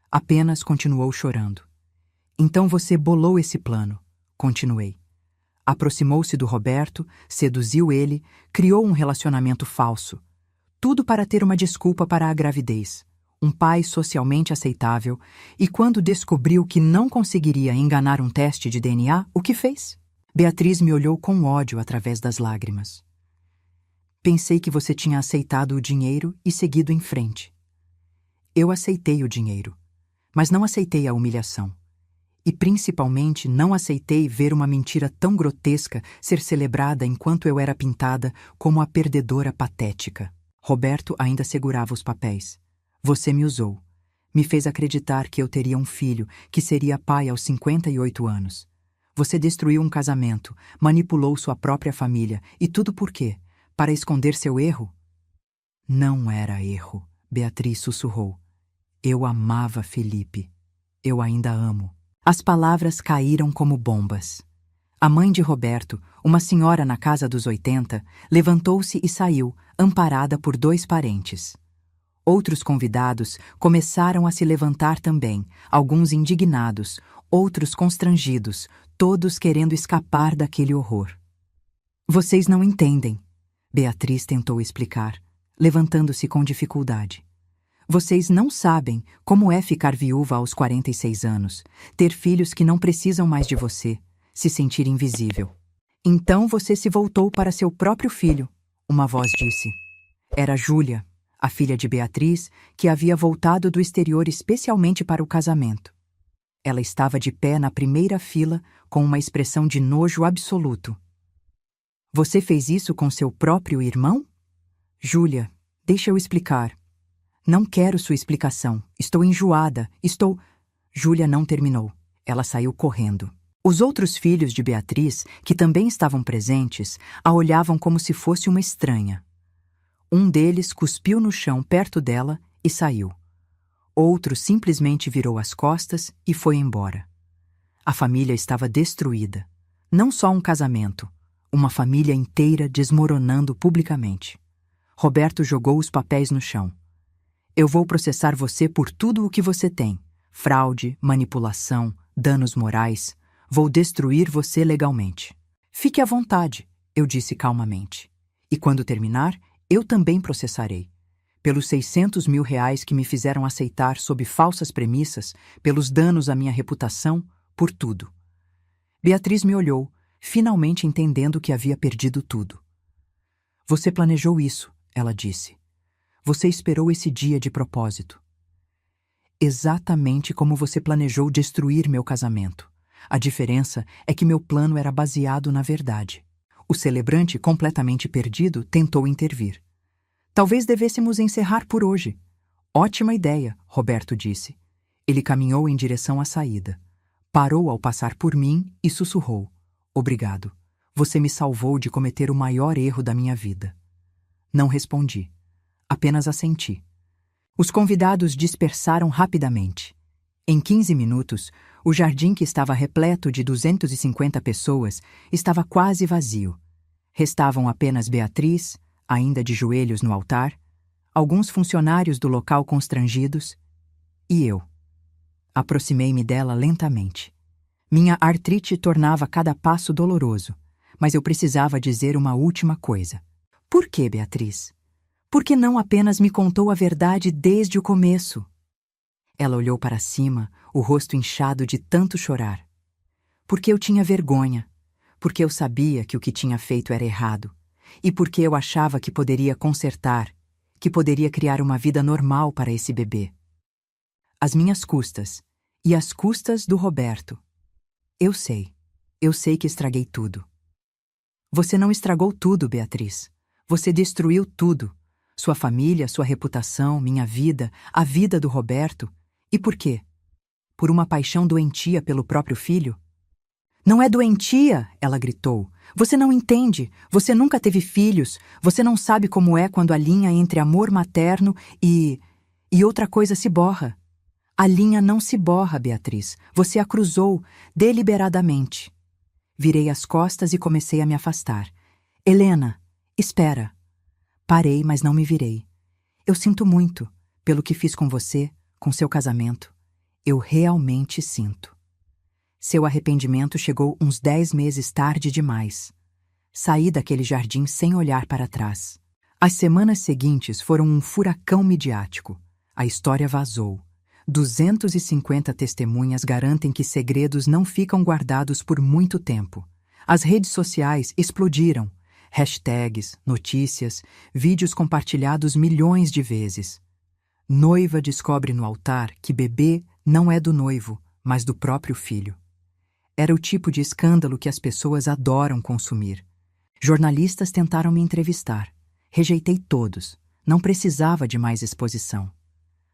Apenas continuou chorando. Então você bolou esse plano. Continuei. Aproximou-se do Roberto, seduziu ele, criou um relacionamento falso. Tudo para ter uma desculpa para a gravidez. Um pai socialmente aceitável, e quando descobriu que não conseguiria enganar um teste de DNA, o que fez? Beatriz me olhou com ódio através das lágrimas. Pensei que você tinha aceitado o dinheiro e seguido em frente. Eu aceitei o dinheiro, mas não aceitei a humilhação. E principalmente não aceitei ver uma mentira tão grotesca ser celebrada enquanto eu era pintada como a perdedora patética. Roberto ainda segurava os papéis. Você me usou. Me fez acreditar que eu teria um filho, que seria pai aos 58 anos. Você destruiu um casamento, manipulou sua própria família. E tudo por quê? Para esconder seu erro? Não era erro, Beatriz sussurrou. Eu amava Felipe. Eu ainda amo. As palavras caíram como bombas. A mãe de Roberto, uma senhora na casa dos 80, levantou-se e saiu, amparada por 2 parentes. Outros convidados começaram a se levantar também, alguns indignados, outros constrangidos, todos querendo escapar daquele horror. Vocês não entendem, Beatriz tentou explicar. levantando-se com dificuldade. Vocês não sabem como é ficar viúva aos 46 anos, ter filhos que não precisam mais de você, se sentir invisível. Então você se voltou para seu próprio filho, uma voz disse. Era Júlia, a filha de Beatriz, que havia voltado do exterior especialmente para o casamento. Ela estava de pé na primeira fila, com uma expressão de nojo absoluto. Você fez isso com seu próprio irmão? Júlia, deixa eu explicar. Não quero sua explicação. Estou enjoada. Júlia não terminou. Ela saiu correndo. Os outros filhos de Beatriz, que também estavam presentes, a olhavam como se fosse uma estranha. Um deles cuspiu no chão perto dela e saiu. Outro simplesmente virou as costas e foi embora. A família estava destruída. Não só um casamento, uma família inteira desmoronando publicamente. Roberto jogou os papéis no chão. Eu vou processar você por tudo o que você tem. Fraude, manipulação, danos morais. Vou destruir você legalmente. Fique à vontade, eu disse calmamente. E quando terminar, eu também processarei. Pelos 600 mil reais que me fizeram aceitar sob falsas premissas, pelos danos à minha reputação, por tudo. Beatriz me olhou, finalmente entendendo que havia perdido tudo. Você planejou isso, ela disse. Você esperou esse dia de propósito. Exatamente como você planejou destruir meu casamento. A diferença é que meu plano era baseado na verdade. O celebrante, completamente perdido, tentou intervir. Talvez devêssemos encerrar por hoje. Ótima ideia, Roberto disse. Ele caminhou em direção à saída. Parou ao passar por mim e sussurrou. Obrigado. Você me salvou de cometer o maior erro da minha vida. Não respondi. Apenas assenti. Os convidados dispersaram rapidamente. Em 15 minutos, o jardim que estava repleto de 250 pessoas estava quase vazio. Restavam apenas Beatriz, ainda de joelhos no altar, alguns funcionários do local constrangidos e eu. Aproximei-me dela lentamente. Minha artrite tornava cada passo doloroso, mas eu precisava dizer uma última coisa. Por que, Beatriz? Por que não apenas me contou a verdade desde o começo? Ela olhou para cima, o rosto inchado de tanto chorar. Porque eu tinha vergonha, porque eu sabia que o que tinha feito era errado, e porque eu achava que poderia consertar, que poderia criar uma vida normal para esse bebê. Às minhas custas, e às custas do Roberto. Eu sei que estraguei tudo. Você não estragou tudo, Beatriz. Você destruiu tudo. Sua família, sua reputação, minha vida, a vida do Roberto. E por quê? Por uma paixão doentia pelo próprio filho? Não é doentia, ela gritou. Você não entende. Você nunca teve filhos. Você não sabe como é quando a linha entre amor materno e outra coisa se borra. A linha não se borra, Beatriz. Você a cruzou deliberadamente. Virei as costas e comecei a me afastar. Helena, espera. Parei, mas não me virei. Eu sinto muito pelo que fiz com você, com seu casamento. Eu realmente sinto. Seu arrependimento chegou uns 10 meses tarde demais. Saí daquele jardim sem olhar para trás. As semanas seguintes foram um furacão midiático. A história vazou. 250 testemunhas garantem que segredos não ficam guardados por muito tempo. As redes sociais explodiram. Hashtags, notícias, vídeos compartilhados milhões de vezes. Noiva descobre no altar que bebê não é do noivo, mas do próprio filho. Era o tipo de escândalo que as pessoas adoram consumir. Jornalistas tentaram me entrevistar. Rejeitei todos. Não precisava de mais exposição.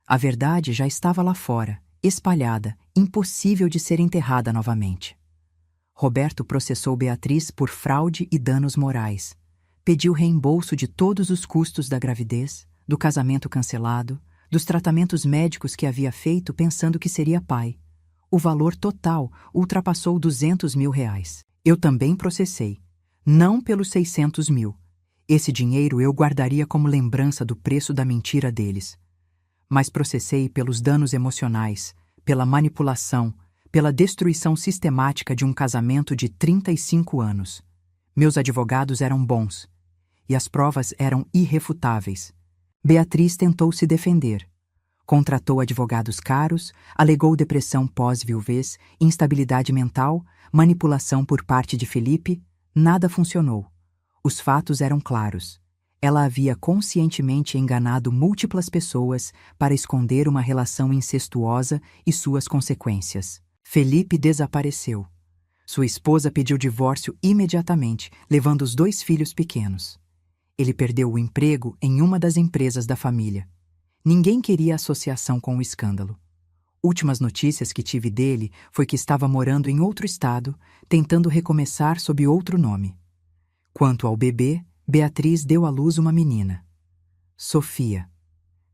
A verdade já estava lá fora, espalhada, impossível de ser enterrada novamente. Roberto processou Beatriz por fraude e danos morais. Pediu reembolso de todos os custos da gravidez, do casamento cancelado, dos tratamentos médicos que havia feito pensando que seria pai. O valor total ultrapassou 200 mil reais. Eu também processei. Não pelos 600 mil. Esse dinheiro eu guardaria como lembrança do preço da mentira deles. Mas processei pelos danos emocionais, pela manipulação, pela destruição sistemática de um casamento de 35 anos. Meus advogados eram bons. E as provas eram irrefutáveis. Beatriz tentou se defender. Contratou advogados caros, alegou depressão pós-viuvez, instabilidade mental, manipulação por parte de Felipe. Nada funcionou. Os fatos eram claros. Ela havia conscientemente enganado múltiplas pessoas para esconder uma relação incestuosa e suas consequências. Felipe desapareceu. Sua esposa pediu divórcio imediatamente, levando os 2 filhos pequenos. Ele perdeu o emprego em uma das empresas da família. Ninguém queria associação com o escândalo. Últimas notícias que tive dele foi que estava morando em outro estado, tentando recomeçar sob outro nome. Quanto ao bebê, Beatriz deu à luz uma menina. Sofia.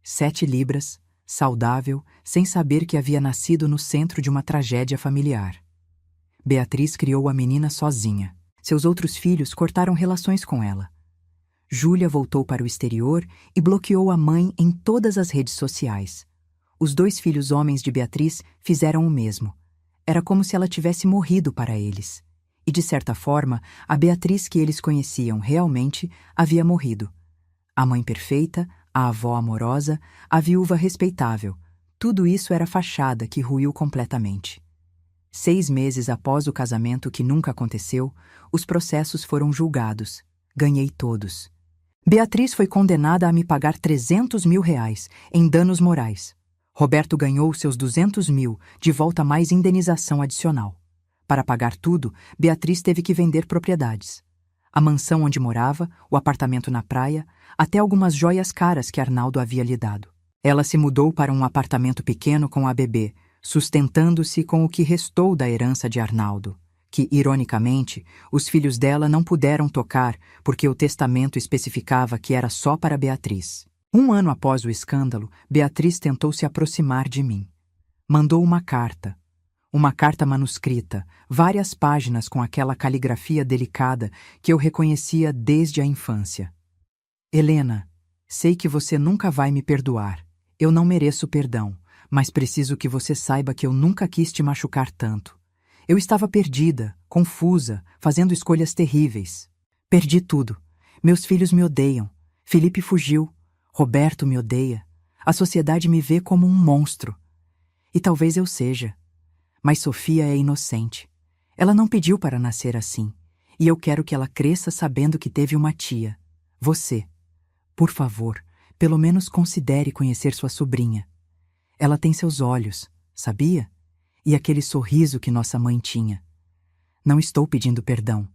7 libras, saudável, sem saber que havia nascido no centro de uma tragédia familiar. Beatriz criou a menina sozinha. Seus outros filhos cortaram relações com ela. Júlia voltou para o exterior e bloqueou a mãe em todas as redes sociais. Os 2 filhos homens de Beatriz fizeram o mesmo. Era como se ela tivesse morrido para eles. E, de certa forma, a Beatriz que eles conheciam realmente havia morrido. A mãe perfeita, a avó amorosa, a viúva respeitável. Tudo isso era fachada que ruiu completamente. 6 meses após o casamento que nunca aconteceu, os processos foram julgados. Ganhei todos. Beatriz foi condenada a me pagar R$300 mil em danos morais. Roberto ganhou seus 200 mil, de volta mais indenização adicional. Para pagar tudo, Beatriz teve que vender propriedades. A mansão onde morava, o apartamento na praia, até algumas joias caras que Arnaldo havia lhe dado. Ela se mudou para um apartamento pequeno com a bebê, sustentando-se com o que restou da herança de Arnaldo, que, ironicamente, os filhos dela não puderam tocar porque o testamento especificava que era só para Beatriz. 1 ano após o escândalo, Beatriz tentou se aproximar de mim. Mandou uma carta manuscrita, várias páginas com aquela caligrafia delicada que eu reconhecia desde a infância. Helena, sei que você nunca vai me perdoar. Eu não mereço perdão, mas preciso que você saiba que eu nunca quis te machucar tanto. Eu estava perdida, confusa, fazendo escolhas terríveis. Perdi tudo. Meus filhos me odeiam. Felipe fugiu. Roberto me odeia. A sociedade me vê como um monstro. E talvez eu seja. Mas Sofia é inocente. Ela não pediu para nascer assim. E eu quero que ela cresça sabendo que teve uma tia. Você. Por favor, pelo menos considere conhecer sua sobrinha. Ela tem seus olhos, sabia? E aquele sorriso que nossa mãe tinha. Não estou pedindo perdão.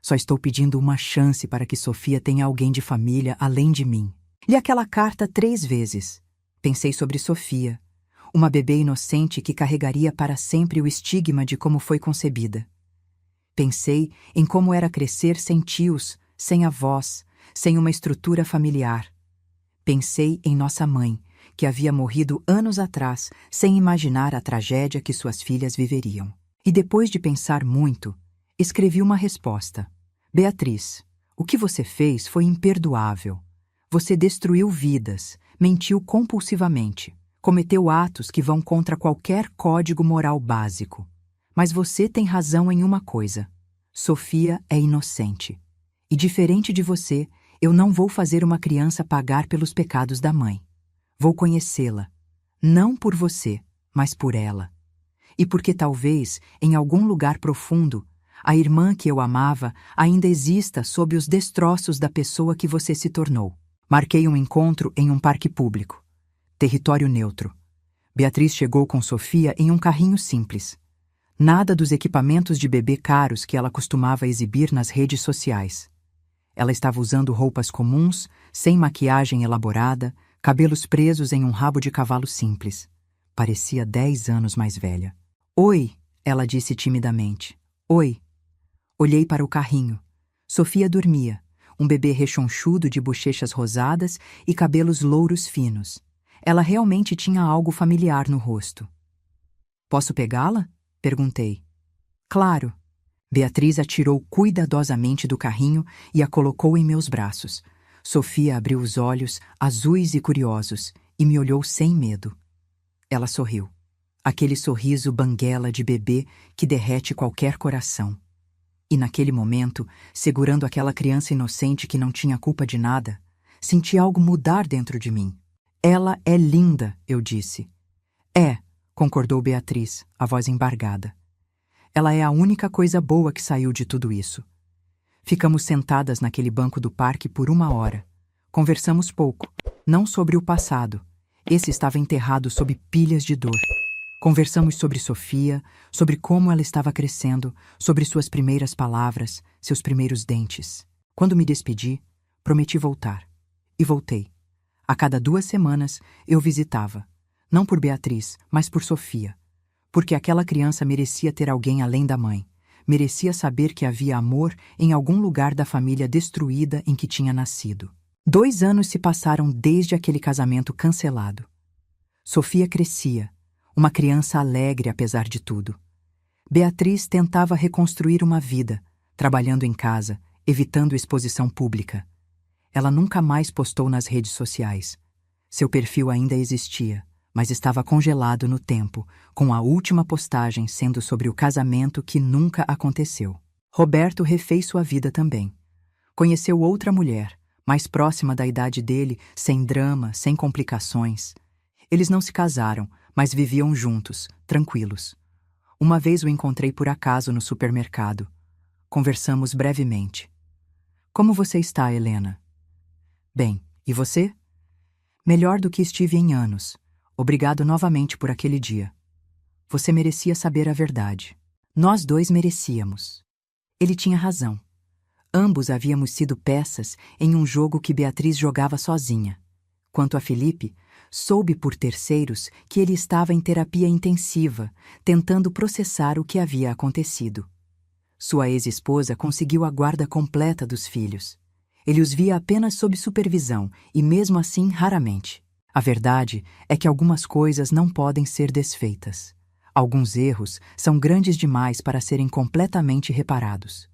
Só estou pedindo uma chance para que Sofia tenha alguém de família além de mim. Li aquela carta 3 vezes. Pensei sobre Sofia, uma bebê inocente que carregaria para sempre o estigma de como foi concebida. Pensei em como era crescer sem tios, sem avós, sem uma estrutura familiar. Pensei em nossa mãe, que havia morrido anos atrás, sem imaginar a tragédia que suas filhas viveriam. E depois de pensar muito, escrevi uma resposta. Beatriz, o que você fez foi imperdoável. Você destruiu vidas, mentiu compulsivamente, cometeu atos que vão contra qualquer código moral básico. Mas você tem razão em uma coisa. Sofia é inocente. E diferente de você, eu não vou fazer uma criança pagar pelos pecados da mãe. Vou conhecê-la, não por você, mas por ela. E porque talvez, em algum lugar profundo, a irmã que eu amava ainda exista sob os destroços da pessoa que você se tornou. Marquei um encontro em um parque público. Território neutro. Beatriz chegou com Sofia em um carrinho simples. Nada dos equipamentos de bebê caros que ela costumava exibir nas redes sociais. Ela estava usando roupas comuns, sem maquiagem elaborada, cabelos presos em um rabo de cavalo simples. Parecia 10 anos mais velha. Oi, ela disse timidamente. Oi. Olhei para o carrinho. Sofia dormia, um bebê rechonchudo de bochechas rosadas e cabelos louros finos. Ela realmente tinha algo familiar no rosto. Posso pegá-la? Perguntei. Claro. Beatriz a tirou cuidadosamente do carrinho e a colocou em meus braços. Sofia abriu os olhos, azuis e curiosos, e me olhou sem medo. Ela sorriu. Aquele sorriso banguela de bebê que derrete qualquer coração. E naquele momento, segurando aquela criança inocente que não tinha culpa de nada, Senti algo mudar dentro de mim. Ela é linda, eu disse. É, concordou Beatriz, a voz embargada. Ela é a única coisa boa que saiu de tudo isso. Ficamos sentadas naquele banco do parque por 1 hora. Conversamos pouco, não sobre o passado. Esse estava enterrado sob pilhas de dor. Conversamos sobre Sofia, sobre como ela estava crescendo, sobre suas primeiras palavras, seus primeiros dentes. Quando me despedi, prometi voltar. E voltei. A cada 2 semanas, eu visitava. Não por Beatriz, mas por Sofia. Porque aquela criança merecia ter alguém além da mãe. Merecia saber que havia amor em algum lugar da família destruída em que tinha nascido. 2 anos se passaram desde aquele casamento cancelado. Sofia crescia, uma criança alegre apesar de tudo. Beatriz tentava reconstruir uma vida, trabalhando em casa, evitando exposição pública. Ela nunca mais postou nas redes sociais. Seu perfil ainda existia, mas estava congelado no tempo, com a última postagem sendo sobre o casamento que nunca aconteceu. Roberto refez sua vida também. Conheceu outra mulher, mais próxima da idade dele, sem drama, sem complicações. Eles não se casaram, mas viviam juntos, tranquilos. Uma vez o encontrei por acaso no supermercado. Conversamos brevemente. Como você está, Helena? Bem, e você? Melhor do que estive em anos. Obrigado novamente por aquele dia. Você merecia saber a verdade. Nós 2 merecíamos. Ele tinha razão. Ambos havíamos sido peças em um jogo que Beatriz jogava sozinha. Quanto a Felipe, soube por terceiros que ele estava em terapia intensiva, tentando processar o que havia acontecido. Sua ex-esposa conseguiu a guarda completa dos filhos. Ele os via apenas sob supervisão e, mesmo assim, raramente. A verdade é que algumas coisas não podem ser desfeitas. Alguns erros são grandes demais para serem completamente reparados.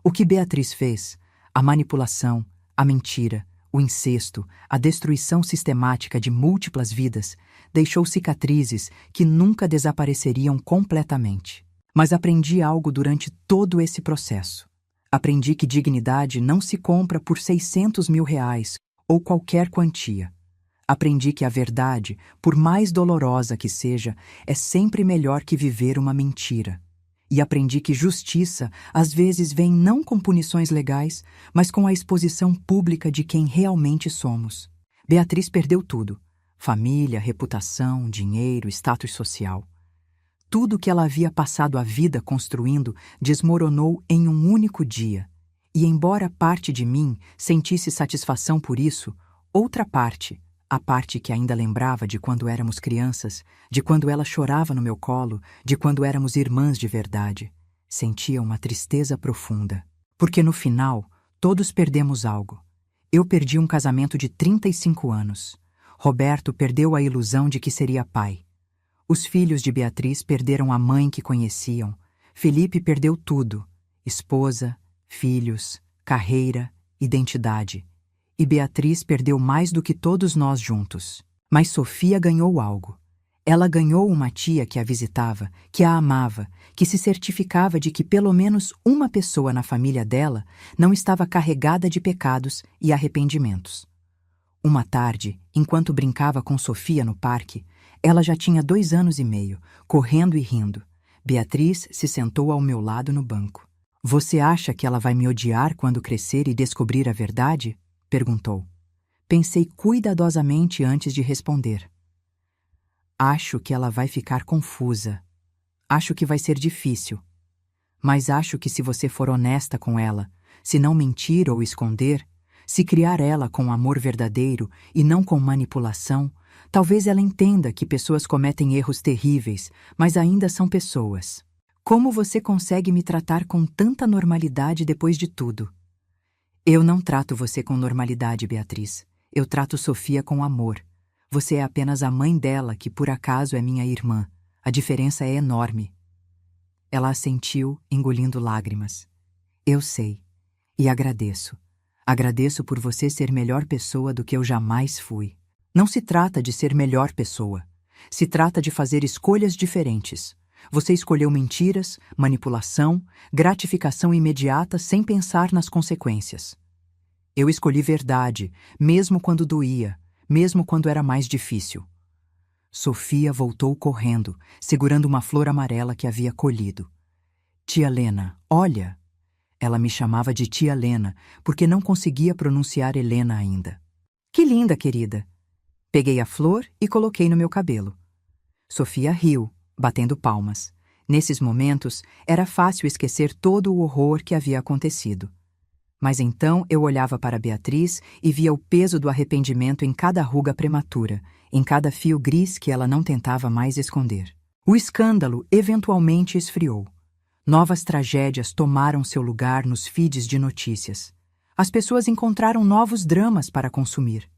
O que Beatriz fez, a manipulação, a mentira, o incesto, a destruição sistemática de múltiplas vidas, deixou cicatrizes que nunca desapareceriam completamente. Mas aprendi algo durante todo esse processo. Aprendi que dignidade não se compra por 600 mil reais ou qualquer quantia. Aprendi que a verdade, por mais dolorosa que seja, é sempre melhor que viver uma mentira. E aprendi que justiça às vezes vem não com punições legais, mas com a exposição pública de quem realmente somos. Beatriz perdeu tudo: família, reputação, dinheiro, status social. Tudo que ela havia passado a vida construindo desmoronou em um único dia. E embora parte de mim sentisse satisfação por isso, outra parte, a parte que ainda lembrava de quando éramos crianças, de quando ela chorava no meu colo, de quando éramos irmãs de verdade, sentia uma tristeza profunda. Porque no final, todos perdemos algo. Eu perdi um casamento de 35 anos. Roberto perdeu a ilusão de que seria pai. Os filhos de Beatriz perderam a mãe que conheciam. Felipe perdeu tudo: esposa, filhos, carreira, identidade. E Beatriz perdeu mais do que todos nós juntos. Mas Sofia ganhou algo. Ela ganhou uma tia que a visitava, que a amava, que se certificava de que pelo menos uma pessoa na família dela não estava carregada de pecados e arrependimentos. Uma tarde, enquanto brincava com Sofia no parque, ela já tinha 2 anos e meio, correndo e rindo. Beatriz se sentou ao meu lado no banco. Você acha que ela vai me odiar quando crescer e descobrir a verdade? Perguntou. Pensei cuidadosamente antes de responder. Acho que ela vai ficar confusa. Acho que vai ser difícil. Mas acho que se você for honesta com ela, se não mentir ou esconder, se criar ela com amor verdadeiro e não com manipulação, talvez ela entenda que pessoas cometem erros terríveis, mas ainda são pessoas. Como você consegue me tratar com tanta normalidade depois de tudo? Eu não trato você com normalidade, Beatriz. Eu trato Sofia com amor. Você é apenas a mãe dela, que por acaso é minha irmã. A diferença é enorme. Ela assentiu, engolindo lágrimas. Eu sei. E agradeço. Agradeço por você ser melhor pessoa do que eu jamais fui. Não se trata de ser melhor pessoa. Se trata de fazer escolhas diferentes. Você escolheu mentiras, manipulação, gratificação imediata sem pensar nas consequências. Eu escolhi verdade, mesmo quando doía, mesmo quando era mais difícil. Sofia voltou correndo, segurando uma flor amarela que havia colhido. Tia Lena, olha! Ela me chamava de Tia Lena, porque não conseguia pronunciar Helena ainda. Que linda, querida! Peguei a flor e coloquei no meu cabelo. Sofia riu, batendo palmas. Nesses momentos, era fácil esquecer todo o horror que havia acontecido. Mas então eu olhava para Beatriz e via o peso do arrependimento em cada ruga prematura, em cada fio gris que ela não tentava mais esconder. O escândalo eventualmente esfriou. Novas tragédias tomaram seu lugar nos feeds de notícias. As pessoas encontraram novos dramas para consumir.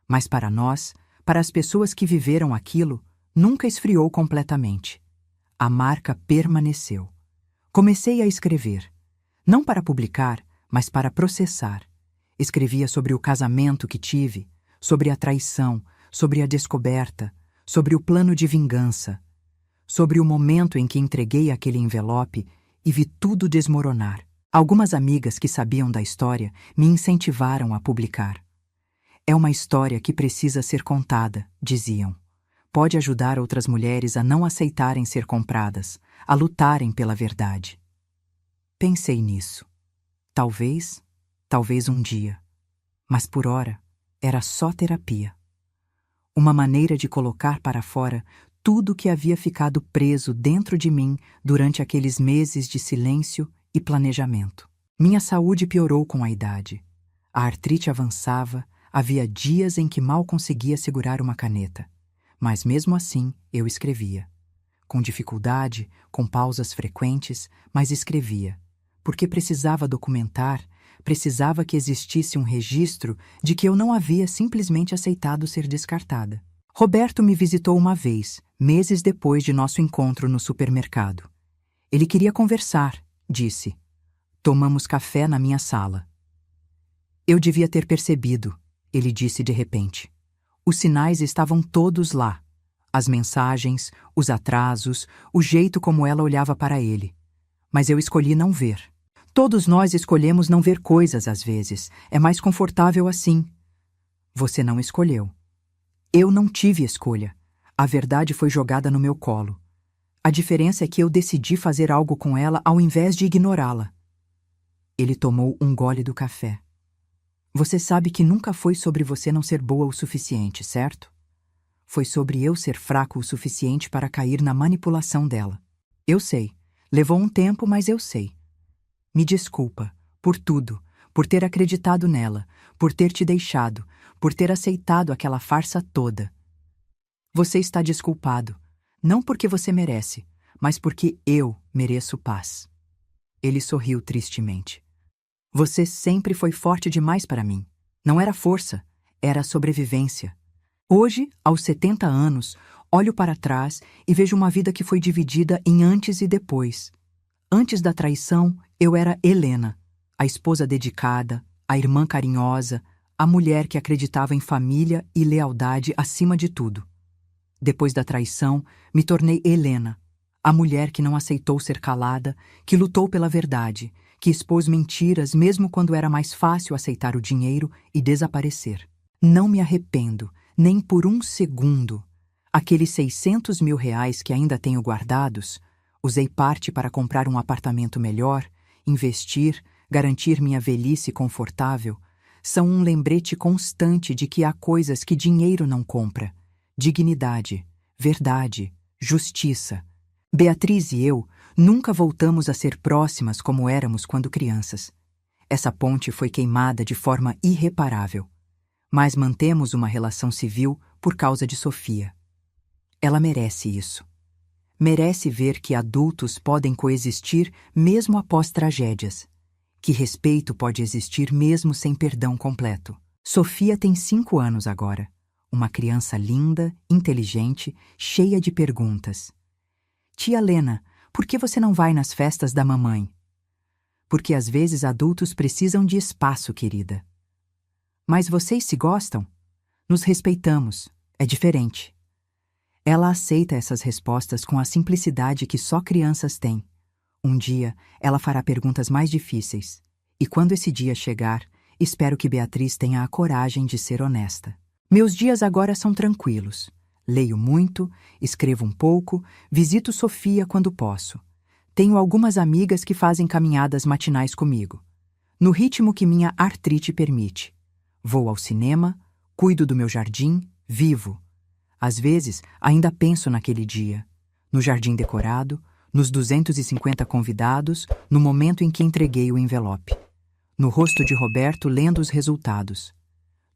Mas para nós, para as pessoas que viveram aquilo, nunca esfriou completamente. A marca permaneceu. Comecei a escrever. Não para publicar, mas para processar. Escrevia sobre o casamento que tive, sobre a traição, sobre a descoberta, sobre o plano de vingança, sobre o momento em que entreguei aquele envelope e vi tudo desmoronar. Algumas amigas que sabiam da história me incentivaram a publicar. É uma história que precisa ser contada, diziam. Pode ajudar outras mulheres a não aceitarem ser compradas, a lutarem pela verdade. Pensei nisso. Talvez um dia. Mas por ora, era só terapia. Uma maneira de colocar para fora tudo que havia ficado preso dentro de mim durante aqueles meses de silêncio e planejamento. Minha saúde piorou com a idade. A artrite avançava, havia dias em que mal conseguia segurar uma caneta. Mas mesmo assim, eu escrevia. Com dificuldade, com pausas frequentes, mas escrevia. Porque precisava documentar, precisava que existisse um registro de que eu não havia simplesmente aceitado ser descartada. Roberto me visitou uma vez, meses depois de nosso encontro no supermercado. Ele queria conversar, disse. Tomamos café na minha sala. Eu devia ter percebido, ele disse de repente. Os sinais estavam todos lá. As mensagens, os atrasos, o jeito como ela olhava para ele. Mas eu escolhi não ver. Todos nós escolhemos não ver coisas às vezes. É mais confortável assim. Você não escolheu. Eu não tive escolha. A verdade foi jogada no meu colo. A diferença é que eu decidi fazer algo com ela ao invés de ignorá-la. Ele tomou um gole do café. Você sabe que nunca foi sobre você não ser boa o suficiente, certo? Foi sobre eu ser fraco o suficiente para cair na manipulação dela. Eu sei. Levou um tempo, mas eu sei. Me desculpa, por tudo, por ter acreditado nela, por ter te deixado, por ter aceitado aquela farsa toda. Você está desculpado, não porque você merece, mas porque eu mereço paz. Ele sorriu tristemente. Você sempre foi forte demais para mim. Não era força, era sobrevivência. Hoje, aos 70 anos, olho para trás e vejo uma vida que foi dividida em antes e depois. Antes da traição, eu era Helena, a esposa dedicada, a irmã carinhosa, a mulher que acreditava em família e lealdade acima de tudo. Depois da traição, me tornei Helena, a mulher que não aceitou ser calada, que lutou pela verdade, que expôs mentiras mesmo quando era mais fácil aceitar o dinheiro e desaparecer. Não me arrependo, nem por um segundo. Aqueles 600 mil reais que ainda tenho guardados, usei parte para comprar um apartamento melhor, investir, garantir minha velhice confortável, são um lembrete constante de que há coisas que dinheiro não compra. Dignidade, verdade, justiça. Beatriz e eu nunca voltamos a ser próximas como éramos quando crianças. Essa ponte foi queimada de forma irreparável. Mas mantemos uma relação civil por causa de Sofia. Ela merece isso. Merece ver que adultos podem coexistir mesmo após tragédias. Que respeito pode existir mesmo sem perdão completo. Sofia tem 5 anos agora. Uma criança linda, inteligente, cheia de perguntas. Tia Lena, por que você não vai nas festas da mamãe? Porque às vezes adultos precisam de espaço, querida. Mas vocês se gostam? Nos respeitamos. É diferente. Ela aceita essas respostas com a simplicidade que só crianças têm. Um dia, ela fará perguntas mais difíceis. E quando esse dia chegar, Espero que Beatriz tenha a coragem de ser honesta. Meus dias agora são tranquilos. Leio muito, escrevo um pouco, visito Sofia quando posso. Tenho algumas amigas que fazem caminhadas matinais comigo, no ritmo que minha artrite permite. Vou ao cinema, cuido do meu jardim, vivo. Às vezes, ainda penso naquele dia, no jardim decorado, nos 250 convidados, no momento em que entreguei o envelope, no rosto de Roberto lendo os resultados,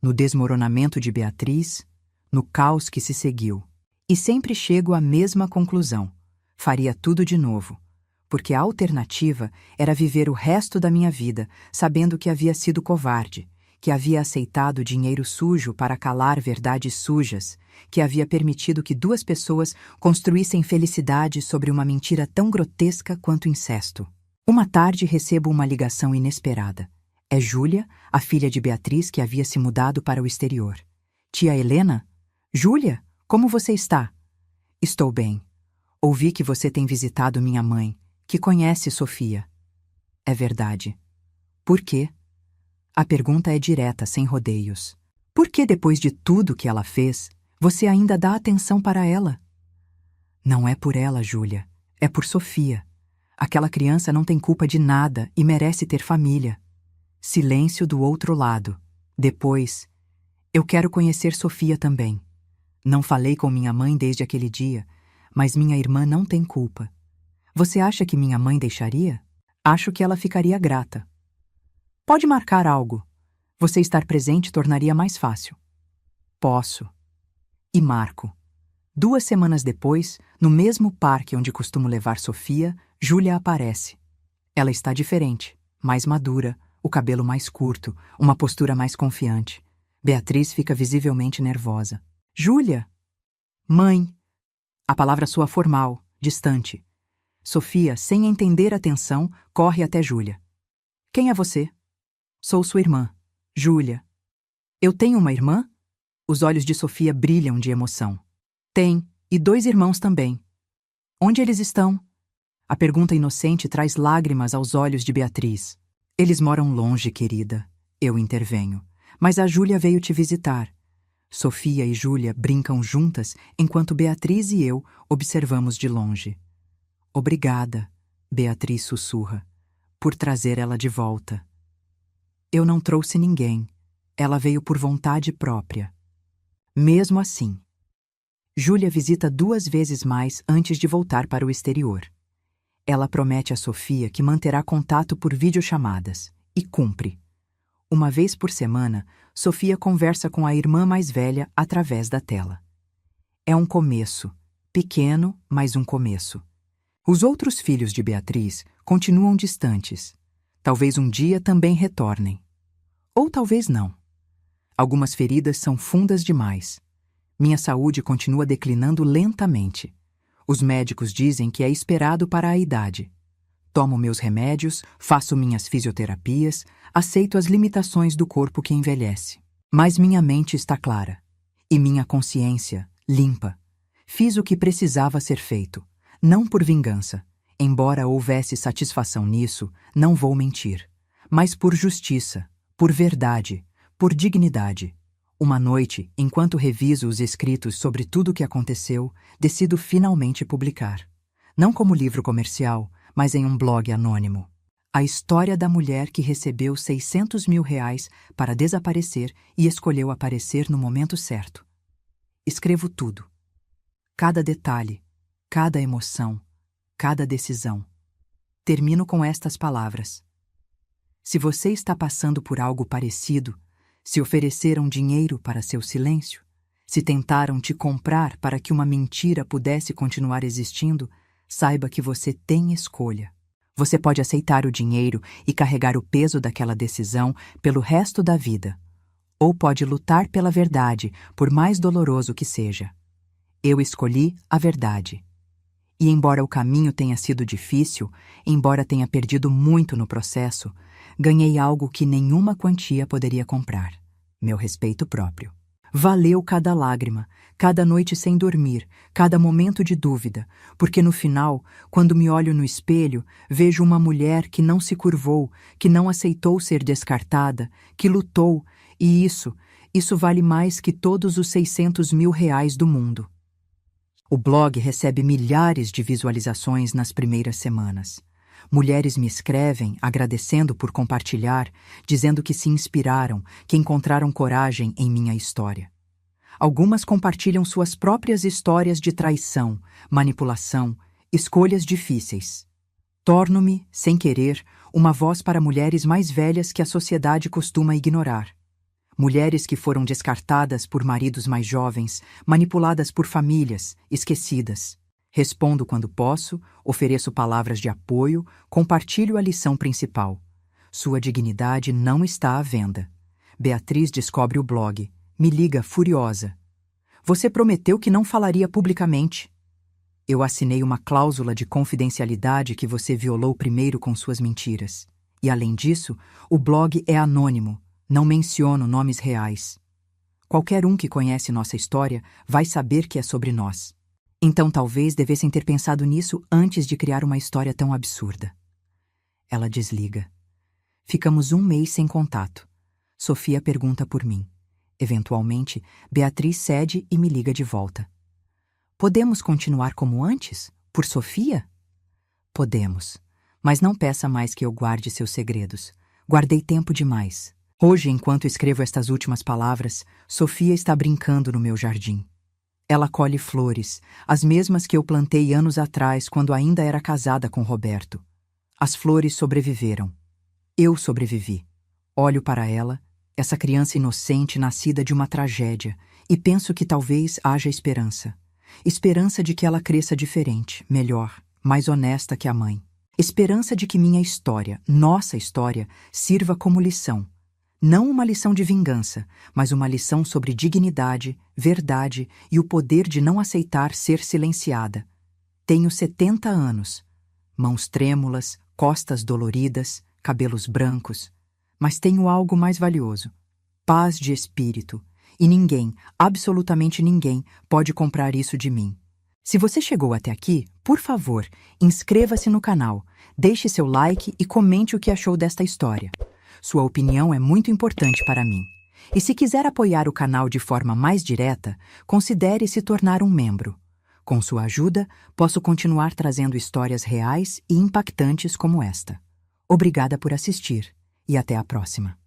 no desmoronamento de Beatriz, no caos que se seguiu. E sempre chego à mesma conclusão: faria tudo de novo, porque a alternativa era viver o resto da minha vida sabendo que havia sido covarde, que havia aceitado dinheiro sujo para calar verdades sujas, que havia permitido que duas pessoas construíssem felicidade sobre uma mentira tão grotesca quanto incesto. Uma tarde recebo uma ligação inesperada. É Júlia, a filha de Beatriz, que havia se mudado para o exterior. Tia Helena? Júlia, como você está? Estou bem. Ouvi que você tem visitado minha mãe, que conhece Sofia. É verdade. Por quê? A pergunta é direta, sem rodeios. Por que, depois de tudo que ela fez, você ainda dá atenção para ela? Não é por ela, Júlia. É por Sofia. Aquela criança não tem culpa de nada e merece ter família. Silêncio do outro lado. Depois, eu quero conhecer Sofia também. Não falei com minha mãe desde aquele dia, mas minha irmã não tem culpa. Você acha que minha mãe deixaria? Acho que ela ficaria grata. Pode marcar algo. Você estar presente tornaria mais fácil. Posso. E marco. 2 semanas depois, no mesmo parque onde costumo levar Sofia, Júlia aparece. Ela está diferente, mais madura, o cabelo mais curto, uma postura mais confiante. Beatriz fica visivelmente nervosa. Júlia! Mãe! A palavra soa formal, distante. Sofia, sem entender a tensão, corre até Júlia. Quem é você? Sou sua irmã, Júlia. Eu tenho uma irmã? Os olhos de Sofia brilham de emoção. Tem, e 2 irmãos também. Onde eles estão? A pergunta inocente traz lágrimas aos olhos de Beatriz. Eles moram longe, querida. Eu intervenho. Mas a Júlia veio te visitar. Sofia e Júlia brincam juntas enquanto Beatriz e eu observamos de longe. Obrigada, Beatriz sussurra, por trazer ela de volta. Eu não trouxe ninguém. Ela veio por vontade própria. Mesmo assim, Júlia visita 2 vezes mais antes de voltar para o exterior. Ela promete a Sofia que manterá contato por videochamadas, e cumpre. Uma vez por semana, Sofia conversa com a irmã mais velha através da tela. É um começo, pequeno, mas um começo. Os outros filhos de Beatriz continuam distantes. Talvez um dia também retornem. Ou talvez não. Algumas feridas são fundas demais. Minha saúde continua declinando lentamente. Os médicos dizem que é esperado para a idade. Tomo meus remédios, faço minhas fisioterapias, aceito as limitações do corpo que envelhece. Mas minha mente está clara. E minha consciência, limpa. Fiz o que precisava ser feito. Não por vingança. Embora houvesse satisfação nisso, não vou mentir. Mas por justiça, por verdade, por dignidade. Uma noite, enquanto reviso os escritos sobre tudo o que aconteceu, decido finalmente publicar. Não como livro comercial, mas em um blog anônimo. A história da mulher que recebeu R$600 mil para desaparecer e escolheu aparecer no momento certo. Escrevo tudo. Cada detalhe, cada emoção, cada decisão. Termino com estas palavras. Se você está passando por algo parecido, se ofereceram dinheiro para seu silêncio, se tentaram te comprar para que uma mentira pudesse continuar existindo, saiba que você tem escolha. Você pode aceitar o dinheiro e carregar o peso daquela decisão pelo resto da vida, ou pode lutar pela verdade, por mais doloroso que seja. Eu escolhi a verdade. E embora o caminho tenha sido difícil, embora tenha perdido muito no processo, ganhei algo que nenhuma quantia poderia comprar: meu respeito próprio. Valeu cada lágrima, cada noite sem dormir, cada momento de dúvida, porque no final, quando me olho no espelho, vejo uma mulher que não se curvou, que não aceitou ser descartada, que lutou, e isso vale mais que todos os 600 mil reais do mundo. O blog recebe milhares de visualizações nas primeiras semanas. Mulheres me escrevem agradecendo por compartilhar, dizendo que se inspiraram, que encontraram coragem em minha história. Algumas compartilham suas próprias histórias de traição, manipulação, escolhas difíceis. Torno-me, sem querer, uma voz para mulheres mais velhas que a sociedade costuma ignorar. Mulheres que foram descartadas por maridos mais jovens, manipuladas por famílias, esquecidas. Respondo quando posso, ofereço palavras de apoio, compartilho a lição principal. Sua dignidade não está à venda. Beatriz descobre o blog. Me liga furiosa. Você prometeu que não falaria publicamente. Eu assinei uma cláusula de confidencialidade que você violou primeiro com suas mentiras. E além disso, o blog é anônimo. Não menciono nomes reais. Qualquer um que conhece nossa história vai saber que é sobre nós. Então talvez devessem ter pensado nisso antes de criar uma história tão absurda. Ela desliga. Ficamos um mês sem contato. Sofia pergunta por mim. Eventualmente, Beatriz cede e me liga de volta. Podemos continuar como antes? Por Sofia? Podemos. Mas não peça mais que eu guarde seus segredos. Guardei tempo demais. Hoje, enquanto escrevo estas últimas palavras, Sofia está brincando no meu jardim. Ela colhe flores, as mesmas que eu plantei anos atrás quando ainda era casada com Roberto. As flores sobreviveram. Eu sobrevivi. Olho para ela, essa criança inocente nascida de uma tragédia, e penso que talvez haja esperança. Esperança de que ela cresça diferente, melhor, mais honesta que a mãe. Esperança de que minha história, nossa história, sirva como lição. Não uma lição de vingança, mas uma lição sobre dignidade, verdade e o poder de não aceitar ser silenciada. Tenho 70 anos. Mãos trêmulas, costas doloridas, cabelos brancos. Mas tenho algo mais valioso. Paz de espírito. E ninguém, absolutamente ninguém, pode comprar isso de mim. Se você chegou até aqui, por favor, inscreva-se no canal, deixe seu like e comente o que achou desta história. Sua opinião é muito importante para mim. E se quiser apoiar o canal de forma mais direta, considere se tornar um membro. Com sua ajuda, posso continuar trazendo histórias reais e impactantes como esta. Obrigada por assistir e até a próxima.